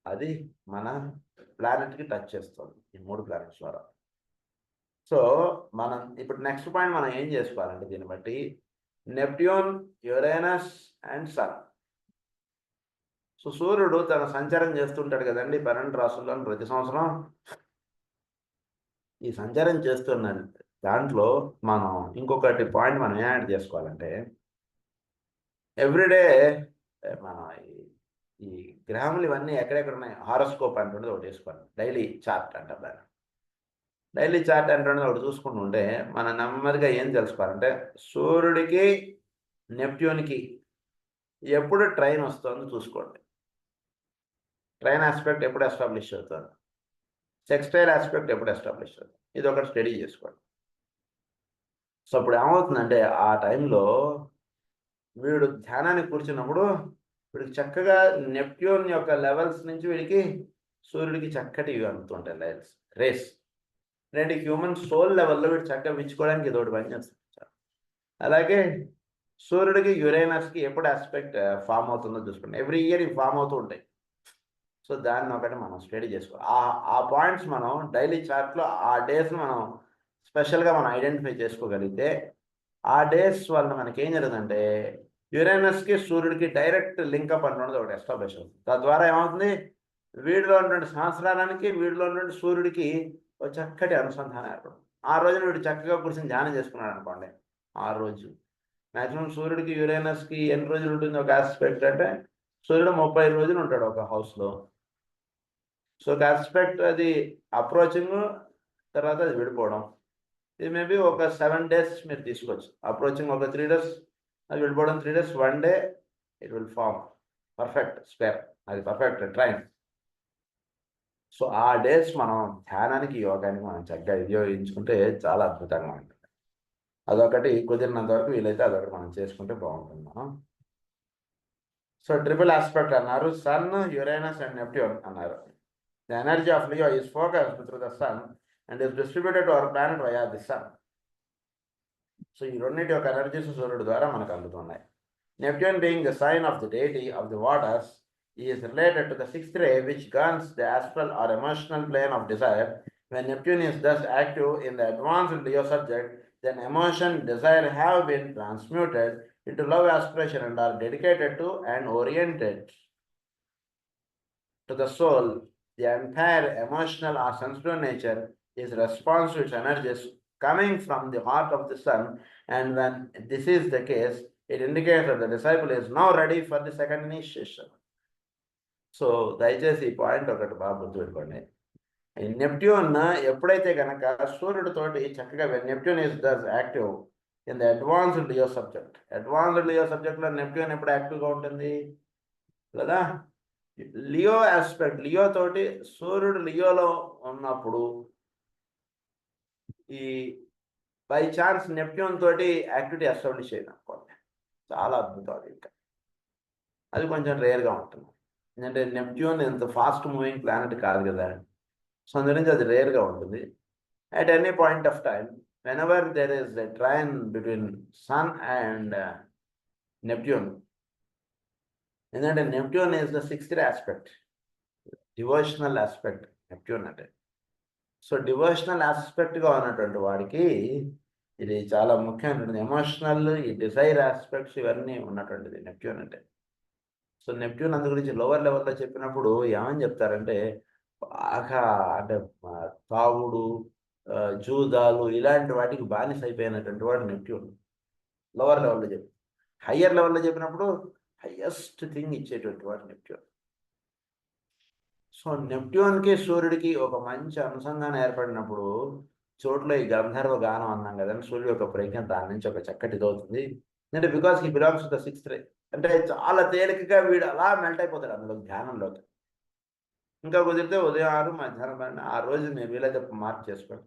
అది మన ప్లానెట్కి touch చేస్తుంది ఈ మూడు planets ద్వారా. So మనం ఇప్పుడు next point మనం ఏం చేసుకోవాలంటే దీన్ని బట్టి Neptune, Uranus and sun. So సూర్యుడు తన సంచారం చేస్తుంటాడు కదండి 12 రాసుల్లో ప్రతి సంవత్సరం. ఈ సంచారం చేస్తున్నాడు దాంట్లో మనం ఇంకొకటి పాయింట్ మనం ఏం యాడ్ చేసుకోవాలంటే ఎవ్రీడే మనం ఈ గ్రహములు ఇవన్నీ ఎక్కడెక్కడ ఉన్నాయి హారోస్కోప్ అంటుండేది ఒకటి వేసుకోవాలి. డైలీ చార్ట్ అంటారు దాన్ని. డైలీ చార్ట్ అంటుండేది ఒకటి చూసుకుంటూ ఉంటే మనం నెమ్మదిగా ఏం తెలుసుకోవాలంటే సూర్యుడికి నెప్ట్యూన్కి ఎప్పుడు ట్రైన్ వస్తుందో చూసుకోండి. ట్రైన్ ఆస్పెక్ట్ ఎప్పుడు ఎస్టాబ్లిష్ అవుతుంది, సెక్స్టైల్ ఆస్పెక్ట్ ఎప్పుడు ఎస్టాబ్లిష్ అవుతుంది, ఇది ఒకటి స్టడీ చేసుకోండి. సో అప్పుడు ఏమవుతుందంటే ఆ టైంలో వీడు ధ్యానానికి కూర్చున్నప్పుడు వీడికి చక్కగా నెప్ట్యూన్ యొక్క లెవెల్స్ నుంచి వీడికి సూర్యుడికి చక్కటి ఇవి అందుతుంటాయి రేస్. రెండు హ్యూమన్ సోల్ లెవెల్లో వీడు చక్కగా విచ్చుకోవడానికి ఇది ఒకటి పనిచేస్తుంది. అలాగే సూర్యుడికి యురేనస్కి ఎప్పుడు ఆస్పెక్ట్ ఫామ్ అవుతుందో చూసుకోండి. ఎవ్రీ ఇయర్ ఇవి ఫామ్ అవుతూ ఉంటాయి. సో దాన్ని ఒకటి మనం స్టడీ చేసుకోవాలి. ఆ పాయింట్స్ మనం డైలీ చార్ట్లో ఆ డేస్ని మనం స్పెషల్గా మనం ఐడెంటిఫై చేసుకోగలిగితే ఆ డేస్ వల్ల మనకి ఏం జరుగుతుందంటే యురేనస్కి సూర్యుడికి డైరెక్ట్ లింకప్ అన్నది ఒకటి ఎస్టాబ్లిష్ అవుతుంది. తద్వారా ఏమవుతుంది వీడిలో ఉన్నటువంటి సంవత్సరానికి వీడిలో ఉన్నటువంటి సూర్యుడికి ఒక చక్కటి అనుసంధానం ఏర్పడుతుంది. ఆ రోజున వీడు చక్కగా కూర్చొని ధ్యానం చేసుకున్నాడు అనుకోండి, ఆ రోజు మ్యాక్సిమం సూర్యుడికి యురేనస్కి ఎన్ని రోజులు ఉంటుంది ఒక ఆస్పెక్ట్ అంటే సూర్యుడు 30 రోజులు ఉంటాడు ఒక హౌస్లో. సో ఒక ఆస్పెక్ట్ అది అప్రోచింగ్ తర్వాత అది విడిపోవడం. ఇది మేబీ ఒక 7 days మీరు తీసుకోవచ్చు. అప్రోచింగ్ ఒక 3 days, అది విడిపోవడం 3 days, 1 day it will form perfect square, అది పర్ఫెక్ట్ ట్రైన్. సో ఆ డేస్ మనం ధ్యానానికి యోగానికి మనం చక్కగా ఉపయోగించుకుంటే చాలా అద్భుతంగా ఉంటుంది. అదొకటి కుదిరినంత వరకు వీలైతే అదొకటి మనం చేసుకుంటే బాగుంటుంది. సో ట్రిపుల్ ఆస్పెక్ట్ అన్నారు, సన్, యురేనస్ అండ్ నెప్ట్యూన్ అన్నారు. The energy of Leo is focused through the sun and is distributed to our planet via the sun. So ఈ రెండింటి యొక్క ఎనర్జీస్ సూర్యుడు ద్వారా మనకు అందుతున్నాయి. Neptune being the sign of the deity of the waters is related to the sixth ray which governs the astral or emotional plane of desire. When Neptune is thus active in the advanced Leo subject, then emotion, desire have been transmuted into love aspiration and are dedicated to and oriented to the soul. The entire emotional or sensitive nature is response to its energies coming from the heart of the sun, and when this is the case, it indicates that the disciple is now ready for the second initiation. So దయచేసి ఈ point ఒకటి బాగా గుర్తుపెట్టుకోండి. Neptune ఎప్పుడైతే కనుక సూర్యుడితోటి చక్కగా Neptune is does active in the advanced Leo subject. Advanced Leo సబ్జెక్ట్లో Neptune ఎప్పుడు యాక్టివ్గా ఉంటుంది కదా. లియో ఆస్పెక్ట్ లియో తోటి సూర్యుడు లియోలో ఉన్నప్పుడు ఈ బై ఛాన్స్ నెప్ట్యూన్ తోటి యాక్టివిటీ ఎస్టాబ్లిష్ అయింది అనుకోండి, చాలా అద్భుతం. అది ఇంకా అది కొంచెం రేర్గా ఉంటుంది. ఎందుకంటే నెప్ట్యూన్ ఎంత ఫాస్ట్ మూవింగ్ ప్లానెట్ కాదు కదా, సో అందుగురించి అది రేర్గా ఉంటుంది. At any point of time whenever there is a trine between sun and Neptune, ఎందుకంటే Neptune is the sixth aspect, devotional aspect Neptune అంటే. సో డివోషనల్ ఆస్పెక్ట్గా ఉన్నటువంటి వాడికి ఇది చాలా ముఖ్యమైనటువంటి ఎమోషనల్, ఈ డిజైర్ ఆస్పెక్ట్స్ ఇవన్నీ ఉన్నటువంటిది నెప్ట్యూన్ అంటే. సో నెప్ట్యూన్ అందు గురించి లోవర్ లెవెల్లో చెప్పినప్పుడు ఏమని చెప్తారంటే బాగా అంటే తాగుడు, జూదాలు ఇలాంటి వాటికి బానిస అయిపోయినటువంటి వాడు నెప్ట్యూన్ లోవర్ లెవెల్లో చెప్పి. హయ్యర్ లెవెల్లో చెప్పినప్పుడు హయ్యెస్ట్ థింగ్ ఇచ్చేటువంటి వాడు నెప్ట్యూన్. సో నెప్ట్యూన్కి సూర్యుడికి ఒక మంచి అనుసంధానం ఏర్పడినప్పుడు చోట్ల ఈ గంధర్వ గానం అన్నాం కదండి, సూర్యుడు యొక్క ప్రజ్ఞ దాని నుంచి ఒక చక్కటి ఇదవుతుంది. అంటే because he belongs to the 6th రే, అంటే చాలా తేలికగా వీడు అలా మెల్ట్ అయిపోతాడు అందులో ధ్యానంలోకి. ఇంకా కుదిరితే ఉదయం 6 మధ్యాహ్నం 12 ఆ రోజు మీరు వీలైతే మార్క్ చేసుకోండి.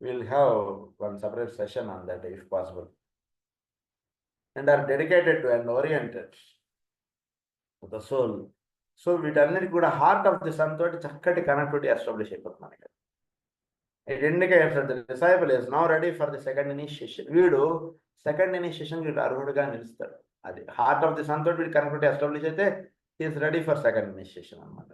Will have one separate session on that if possible, and are dedicated to and oriented the soul. So వీటన్నిటికి కూడా హార్ట్ ఆఫ్ ది సన్ తోటి చక్కటి కనెక్టివిటీ ఎస్టాబ్లిష్ అయిపోతున్నాను ఇక్కడ. It indicates that the disciple is now ready for the second initiation. వీడు second initiation వీడు అర్హుడుగా నిలుస్తాడు. అది heart of the sun తోటి వీడు కనెక్టివిటీ ఎస్టాబ్లిష్ అయితే is ready for second initiation అనమాట.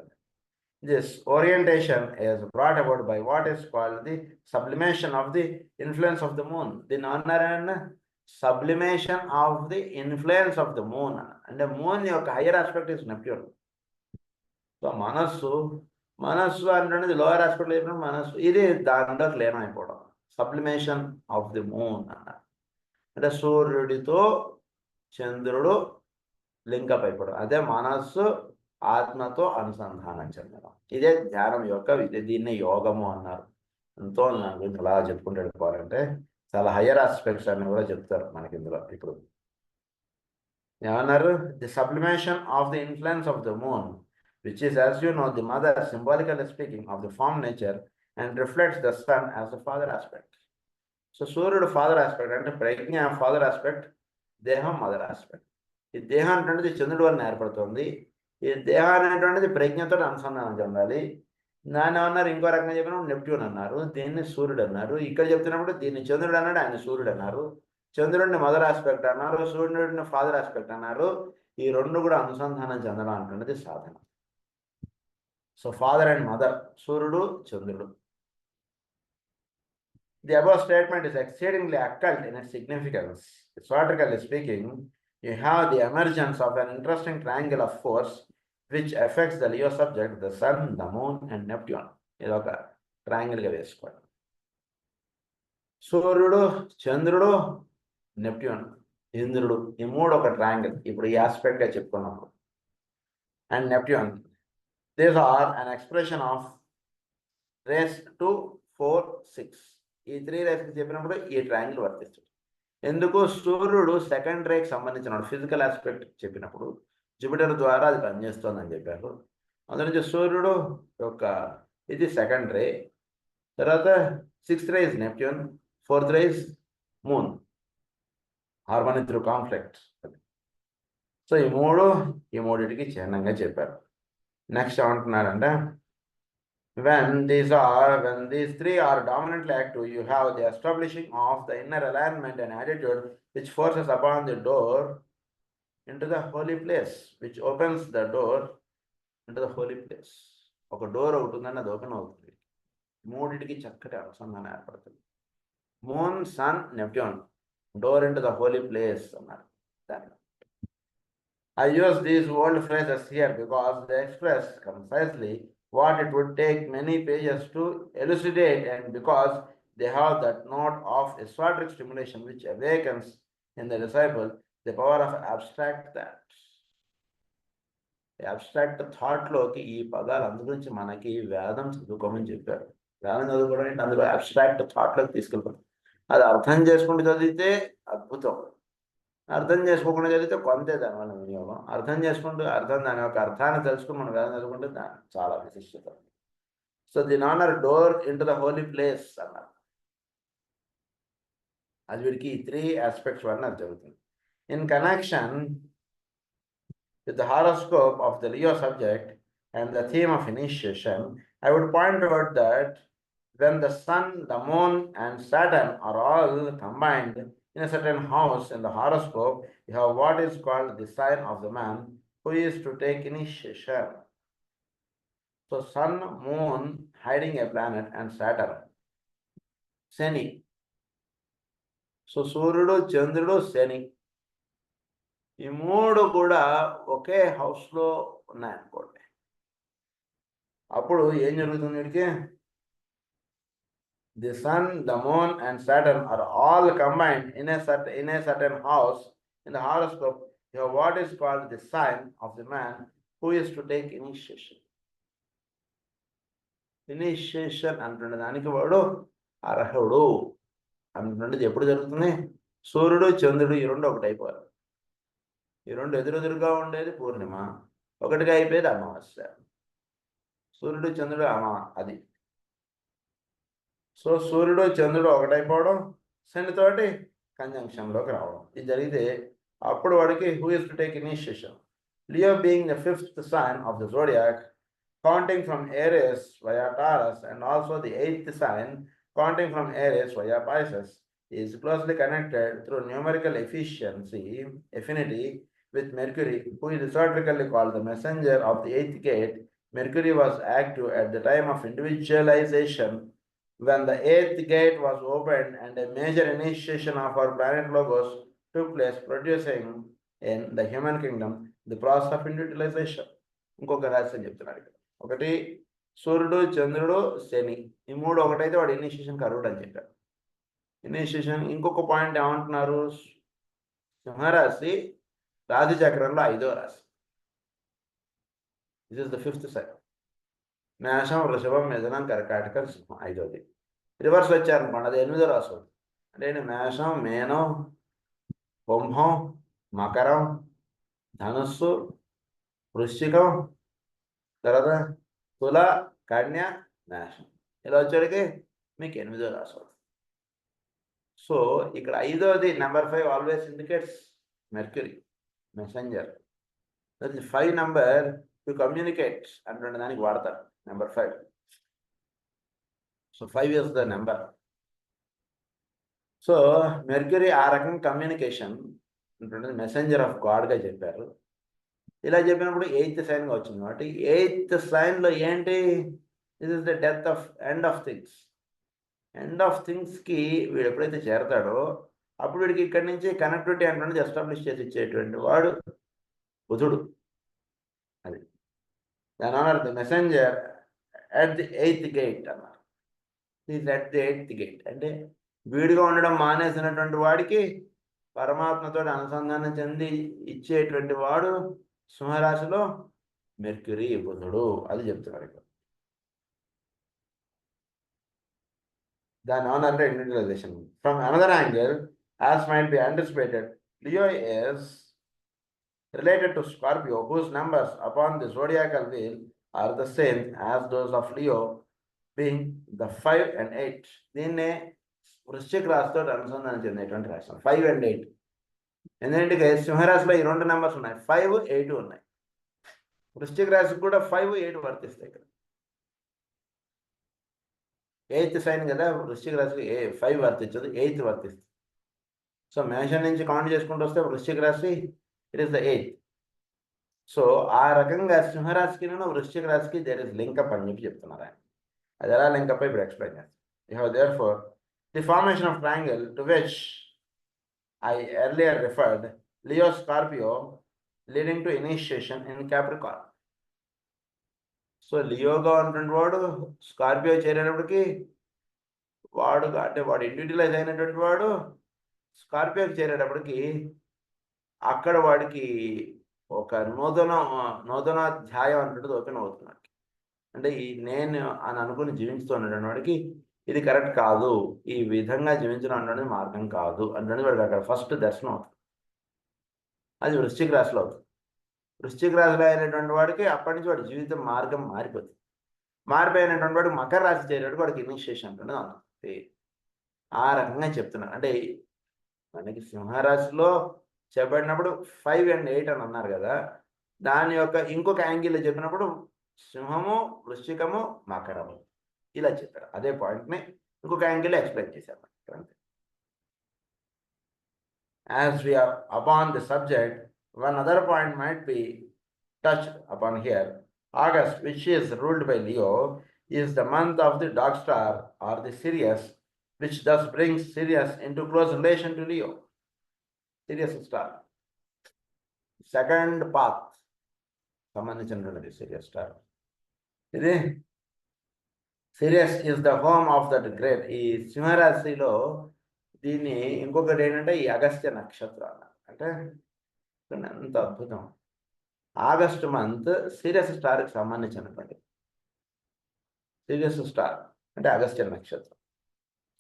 This orientation is brought about by what is called the sublimation of the influence of the moon. దీని అన్నారన్న sublimation of the influence of the moon. అంటే moon యొక్క higher aspect is Neptune. So మనస్సు అంటే lower aspect చెప్పినప్పుడు మనస్సు ఇది దాంట్లోకి లీనమైపోవడం, sublimation of the moon అన్నారు. అంటే సూర్యుడితో చంద్రుడు లింకప్ అయిపోవడం, అదే మనస్సు ఆత్మతో అనుసంధానం చెందడం. ఇదే ధ్యానం యొక్క విధి. దీన్నే యోగము అన్నారు. ఎంతో దాని గురించి అలా చెప్పుకుంటూ వెళ్ళిపోవాలంటే చాలా హయ్యర్ ఆస్పెక్ట్స్ అని కూడా చెప్తారు మనకి ఇందులో. ఇప్పుడు ఏమన్నారు? The sublimation of the influence of the moon which is, as you know, the mother symbolically speaking of the form nature and reflects the sun as the father aspect. So సూర్యుడు father aspect అంటే ప్రజ్ఞ father aspect, దేహం mother aspect. ఈ దేహం అనేటువంటిది చంద్రుడి వలన ఏర్పడుతుంది. ఈ దేహం అనేటువంటిది ప్రజ్ఞతో అనుసంధానం చెందాలి. దాన్ని ఏమన్నారు? ఇంకో రకంగా చెప్పినప్పుడు నెప్ట్యూన్ అన్నారు, దీన్ని సూర్యుడు అన్నారు. ఇక్కడ చెప్తున్నప్పుడు దీన్ని చంద్రుడు అన్నాడు, ఆయన సూర్యుడు అన్నారు. చంద్రుడిని మదర్ ఆస్పెక్ట్ అన్నారు, సూర్యుడిని ఫాదర్ ఆస్పెక్ట్ అన్నారు. ఈ రెండు కూడా అనుసంధానం చెందడం అంటున్నది సాధన. సో ఫాదర్ అండ్ మదర్, సూర్యుడు చంద్రుడు. The above statement is exceedingly occult in its significance. Historically speaking, you have the emergence of an interesting triangle of force which affects the Leo subject, the sun, the moon and Neptune. ఇది ఒక ట్రయాంగిల్గా వేసుకోండి. సూర్యుడు, చంద్రుడు, Neptune, ఇంద్రుడు, ఈ మూడు ఒక triangle. ఇప్పుడు ఈ ఆస్పెక్ట్గా చెప్పుకున్నప్పుడు and Neptune, these are an expression of rays 2, 4, 6. ఈ 3 రేస్కి చెప్పినప్పుడు ఈ ట్రయాంగిల్ వర్తిస్తుంది. ఎందుకు? సూర్యుడు సెకండ్ రేకి సంబంధించిన ఫిజికల్ ఆస్పెక్ట్ చెప్పినప్పుడు జూపిటర్ ద్వారా అది పనిచేస్తుందని చెప్పారు. అందులో నుంచి సూర్యుడు యొక్క ఇది సెకండ్ రే, తర్వాత 6th ray is Neptune, 4th ray is moon, harmony through conflict. So ఈ మూడిటికి చిహ్నంగా చెప్పారు. నెక్స్ట్ ఏమంటున్నారంటే when these 3 are dominantly active, you have the establishing of the inner alignment and attitude which forces upon the door into the holy place, which opens the door into the holy place. ఒక door ఒకటి ఉందని అది open అవుతుంది. మూడిటికి చక్కటి అనుసంధానం ఏర్పడుతుంది. Moon, sun, Neptune, door into the holy place అన్నారు. I use these old phrases here because they express concisely what it would take many pages to elucidate, and because they have that note of esoteric stimulation which awakens in the disciple the power of abstract thought. Abstract థాట్లోకి ఈ పదాలు అందు గురించి మనకి వేదం చదువుకోమని చెప్పారు. వేదం చదువుకోవడం అంటే అందులో అబ్స్ట్రాక్ట్ థాట్లోకి తీసుకెళ్ళిపోతాం. అది అర్థం చేసుకుంటూ చదివితే అద్భుతం, అర్థం చేసుకోకుండా చదివితే కొంతే దానివల్ల వినియోగం. అర్థం చేసుకుంటూ దాని యొక్క అర్థాన్ని తెలుసుకుని మనం వేదం చదువుకుంటే దాని చాలా విశిష్టత. సో దీని honour door into the holy place అన్నారు. అది వీడికి 3 ఆస్పెక్ట్స్ వల్ల అది జరుగుతుంది. In connection with the horoscope of the Leo subject and the theme of initiation, I would point out that when the sun, the moon and Saturn are all combined in a certain house in the horoscope, you have what is called the sign of the man who is to take initiation. So sun, moon hiding a planet and Saturn. Shani. So సూర్యుడు, చంద్రుడు, శని ఈ మూడు కూడా ఒకే హౌస్లో ఉన్నాయనుకోండి. అప్పుడు ఏం జరుగుతుంది వీడికి? The sun, the moon and Saturn are all combined in a certain house in the horoscope. You have what is called the sign of the man who is to take initiation. Initiation అంటున్న దానికి వాడు అర్హుడు అంటున్నది ఎప్పుడు జరుగుతుంది? సూర్యుడు, చంద్రుడు ఈ రెండు ఒకటి అయిపోయారు. ఈ రెండు ఎదురెదురుగా ఉండేది పూర్ణిమ, ఒకటిగా అయిపోయేది అమావాస్య. సూర్యుడు, చంద్రుడు అది. సో సూర్యుడు, చంద్రుడు ఒకటైపోవడం, శనితోటి కంజంక్షన్లోకి రావడం, ఇది జరిగితే అప్పుడు వాడికి who is to take initiation. Leo being the 5th sign of the zodiac, counting from Aries via Taurus, and also the 8th sign counting from Aries via Pisces, is closely connected through numerical affinity with Mercury, who is historically called the messenger of the 8th gate. Mercury was active at the time of individualization when the 8th gate was opened and a major initiation of our planet Logos took place, producing in the human kingdom the process of individualization. ఇంకొక రహస్యం చెప్తున్నాడు ఇక్కడ. ఒకటి సూర్యుడు, చంద్రుడు, శని ఈ మూడు ఒకటైతే వాడు ఇనిషియేషన్ కరువుడు అని చెప్పారు. ఇనిషియేషన్ ఇంకొక పాయింట్ ఏమంటున్నారు? సింహరాశి రాశి చక్రంలో 5వ రాశి. This is the 5th sign. మేషం, వృషభం, మిథునం, కర్కాటకం, సింహం 5వది. రివర్స్ వచ్చారనుకోండి, అది 8వ రాశి అవుతుంది. అంటే మేషం, మీనం, కుంభం, మకరం, ధనుస్సు, వృశ్చికం, తర్వాత తుల, కన్య, మేషం ఇలా వచ్చేటికి మీకు 8వ రాశి అవుతుంది. సో ఇక్కడ 5వది number 5 always indicates Mercury messenger. That is 5 number to communicate అంటే దానికి వాడతారు నెంబర్ 5. సో 5 is the number. So Mercury ఆ రకంగా కమ్యూనికేషన్ అంటే మెసెంజర్ ఆఫ్ గాడ్గా చెప్పారు. ఇలా చెప్పినప్పుడు 8th సైన్గా వచ్చింది కాబట్టి 8th సైన్లో ఏంటి? This is the death of end of things. End of థింగ్స్కి వీడు ఎప్పుడైతే చేరతాడో అప్పుడు వీడికి ఇక్కడి నుంచి కనెక్టివిటీ అంటే ఎస్టాబ్లిష్ చేసి ఇచ్చేటువంటి వాడు బుధుడు. అది దాని అన్నారు the messenger at the 8th gate అన్నారు. Is at the 8th gate అంటే వీడిగా ఉండడం మానేసినటువంటి వాడికి పరమాత్మతో అనుసంధానం చెంది ఇచ్చేటువంటి వాడు సింహరాశిలో మెర్క్యూరీ, బుధుడు. అది చెప్తున్నారు ఇక్కడ. దాని అంటే individualisation. From another angle, as might be anticipated, Leo is related to Scorpio, whose numbers upon the zodiacal wheel are the same as those of Leo, being the 5 and 8. దీన్నే వృశ్చిక రాశితో అనుసంధానం చెందేటువంటి రాశి 5 and 8. ఎందుకంటే సింహరాశిలో ఈ 2 నెంబర్స్ ఉన్నాయి, 5, 8 ఉన్నాయి. వృశ్చిక రాశికి కూడా 5, 8 వర్తిస్తాయి. ఇక్కడ 8th సైన్ కదా, వృశ్చిక రాశికి 5 వర్తించదు, 8th వర్తిస్తుంది. సో మేషం నుంచి కౌంట్ చేసుకుంటూ వస్తే వృశ్చిక రాశి it is the 8th. So ఆ రకంగా సింహరాశికి వృశ్చిక రాశికి దేర్ ఇస్ లింకప్ అని చెప్పి చెప్తున్నారు ఆయన. అది ఎలా లింకప్ ఇప్పుడు ఎక్స్ప్లెయిన్ చేస్తాను. You have their four the formation of triangle to which I earlier referred, Leo Scorpio leading to initiation in Capricorn. So లియోగా ఉన్నటువంటి వాడు స్కార్పియో చేరేటప్పటికి వాడు అంటే వాడు ఇండివిజువలైజ్ అయినటువంటి వాడు స్కార్పియోకి చేరేటప్పటికి అక్కడ వాడికి ఒక నూతనాధ్యాయం అంటున్నది ఓపెన్ అవుతున్నాడు. అంటే ఈ నేను అని అనుకుని జీవించుతున్నటువంటి వాడికి ఇది కరెక్ట్ కాదు, ఈ విధంగా జీవించడం అనేది మార్గం కాదు అంటే వాడికి అక్కడ ఫస్ట్ దర్శనం అవుతుంది. అది వృశ్చిక రాశిలో అవుతుంది. వృశ్చిక రాశిలో అయినటువంటి వాడికి అప్పటి నుంచి వాడి జీవితం మార్గం మారిపోతుంది. మారిపోయినటువంటి వాడికి మకర రాశి చేరేటప్పుడు వాడికి ఇనిషియేషన్ అంటున్నది అవుతుంది. ఆ రకంగా చెప్తున్నారు. అంటే మనకి సింహరాశిలో చెప్పబడినప్పుడు 5 and 8 అని అన్నారు కదా, దాని యొక్క ఇంకొక యాంగిల్లో చెప్పినప్పుడు సింహము, వృశ్చికము, మకరము ఇలా చెప్పారు. అదే పాయింట్ని ఇంకొక యాంగిల్లో ఎక్స్ప్లెయిన్ చేశారు. As we are upon the subject, one other point might be touched upon here. August, which is ruled by Leo, is the month of the dog star or the Sirius, which thus brings Sirius into close relation to Leo. Sirius star. Second path సంబంధించినటువంటిది Sirius star. ఇది Sirius is the home of that great. ఈ సింహరాశిలో దీన్ని ఇంకొకటి ఏంటంటే ఈ అగస్త్య నక్షత్రం అంటే ఎంత అద్భుతం. ఆగస్ట్ మంత్ సిరియస్ స్టార్కి సంబంధించినటువంటి Sirius star అంటే అగస్త్య నక్షత్రం.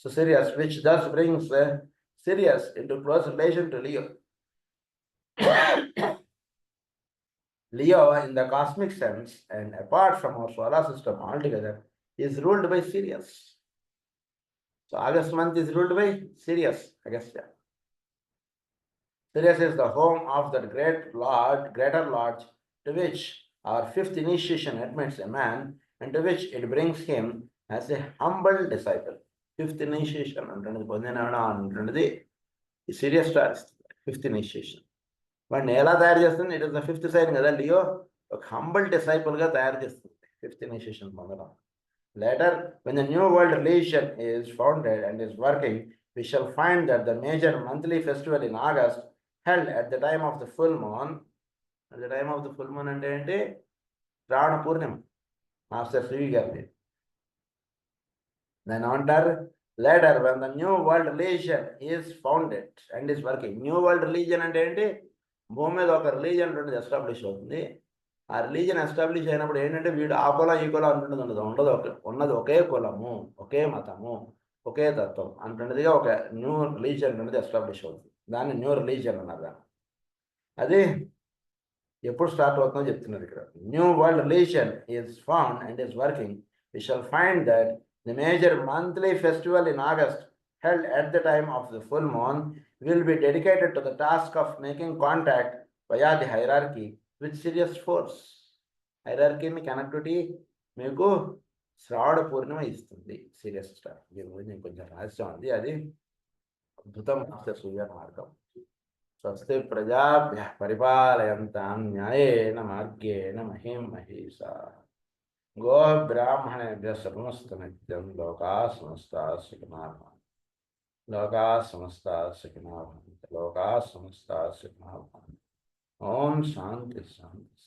So Sirius, which thus brings Sirius into close relation to Leo. Leo, in the cosmic sense, and apart from our solar system altogether, is ruled by Sirius. So August month is ruled by Sirius, Agastya. Sirius is the home of that greater lodge, to which our fifth initiation admits a man, and to which it brings him as a humble disciple. Fifth initiation అంటున్నది పొందినాడా అంటున్నది ఈ Sirius star fifth initiation. వాడిని ఎలా తయారు చేస్తుంది? It is the fifth sign కదా Leo, ఒక humble డిసైపుల్గా తయారు చేస్తుంది ఫిఫ్త్ ఇనిషియేషన్ పొందడం. Later when the new world religion is founded and is working, we shall find that the major monthly festival in August held at the time of the full moon. At the time of the full moon అంటే ఏంటి? శ్రావణ పూర్ణిమ, master Shri గారిది. దాన్ని ఏమంటారు? Later when the new world religion is founded and is working. New world religion అంటే ఏంటి? భూమి మీద ఒక రిలీజియన్ ఉంటుంది ఎస్టాబ్లిష్ అవుతుంది. ఆ రిలీజియన్ ఎస్టాబ్లిష్ అయినప్పుడు ఏంటంటే వీడు ఆ కులం ఈ కులం అంటున్నది ఉన్నది ఒకే కులము, ఒకే మతము, ఒకే తత్వం అంటున్నదిగా ఒక న్యూ రిలీజియన్ అనేది ఎస్టాబ్లిష్ అవుతుంది. దాన్ని న్యూ రిలీజియన్ అన్నారు. అది ఎప్పుడు స్టార్ట్ అవుతుందో చెప్తున్నారు ఇక్కడ. New world religion is found and is working. We shall find that the major monthly festival in August held at the time of the full moon will be dedicated to the task of making contact via the hierarchy with Sirius force. Hierarchy ni connectivity మీకు శ్రావణ పూర్ణిమ ఇస్తుంది Sirius star. దీని గురించి కొంచెం రహస్యం ఉంది, అది అద్భుతం సూర్య మార్గం. స్వస్తి ప్రజాభ్యః పరిపాలయంతాం న్యాయేన మార్గేణ మహిం మహీషాః. గో బ్రాహ్మణేభ్యః శుభమస్తు నిత్యం. లోకాః సమస్తాః సుఖినః భవంతు. లోకాః సమస్తాః సుఖినః భవంతు. లోకాః సమస్తాః సుఖినః భవంతు. ఓం శాంతి శాంతి.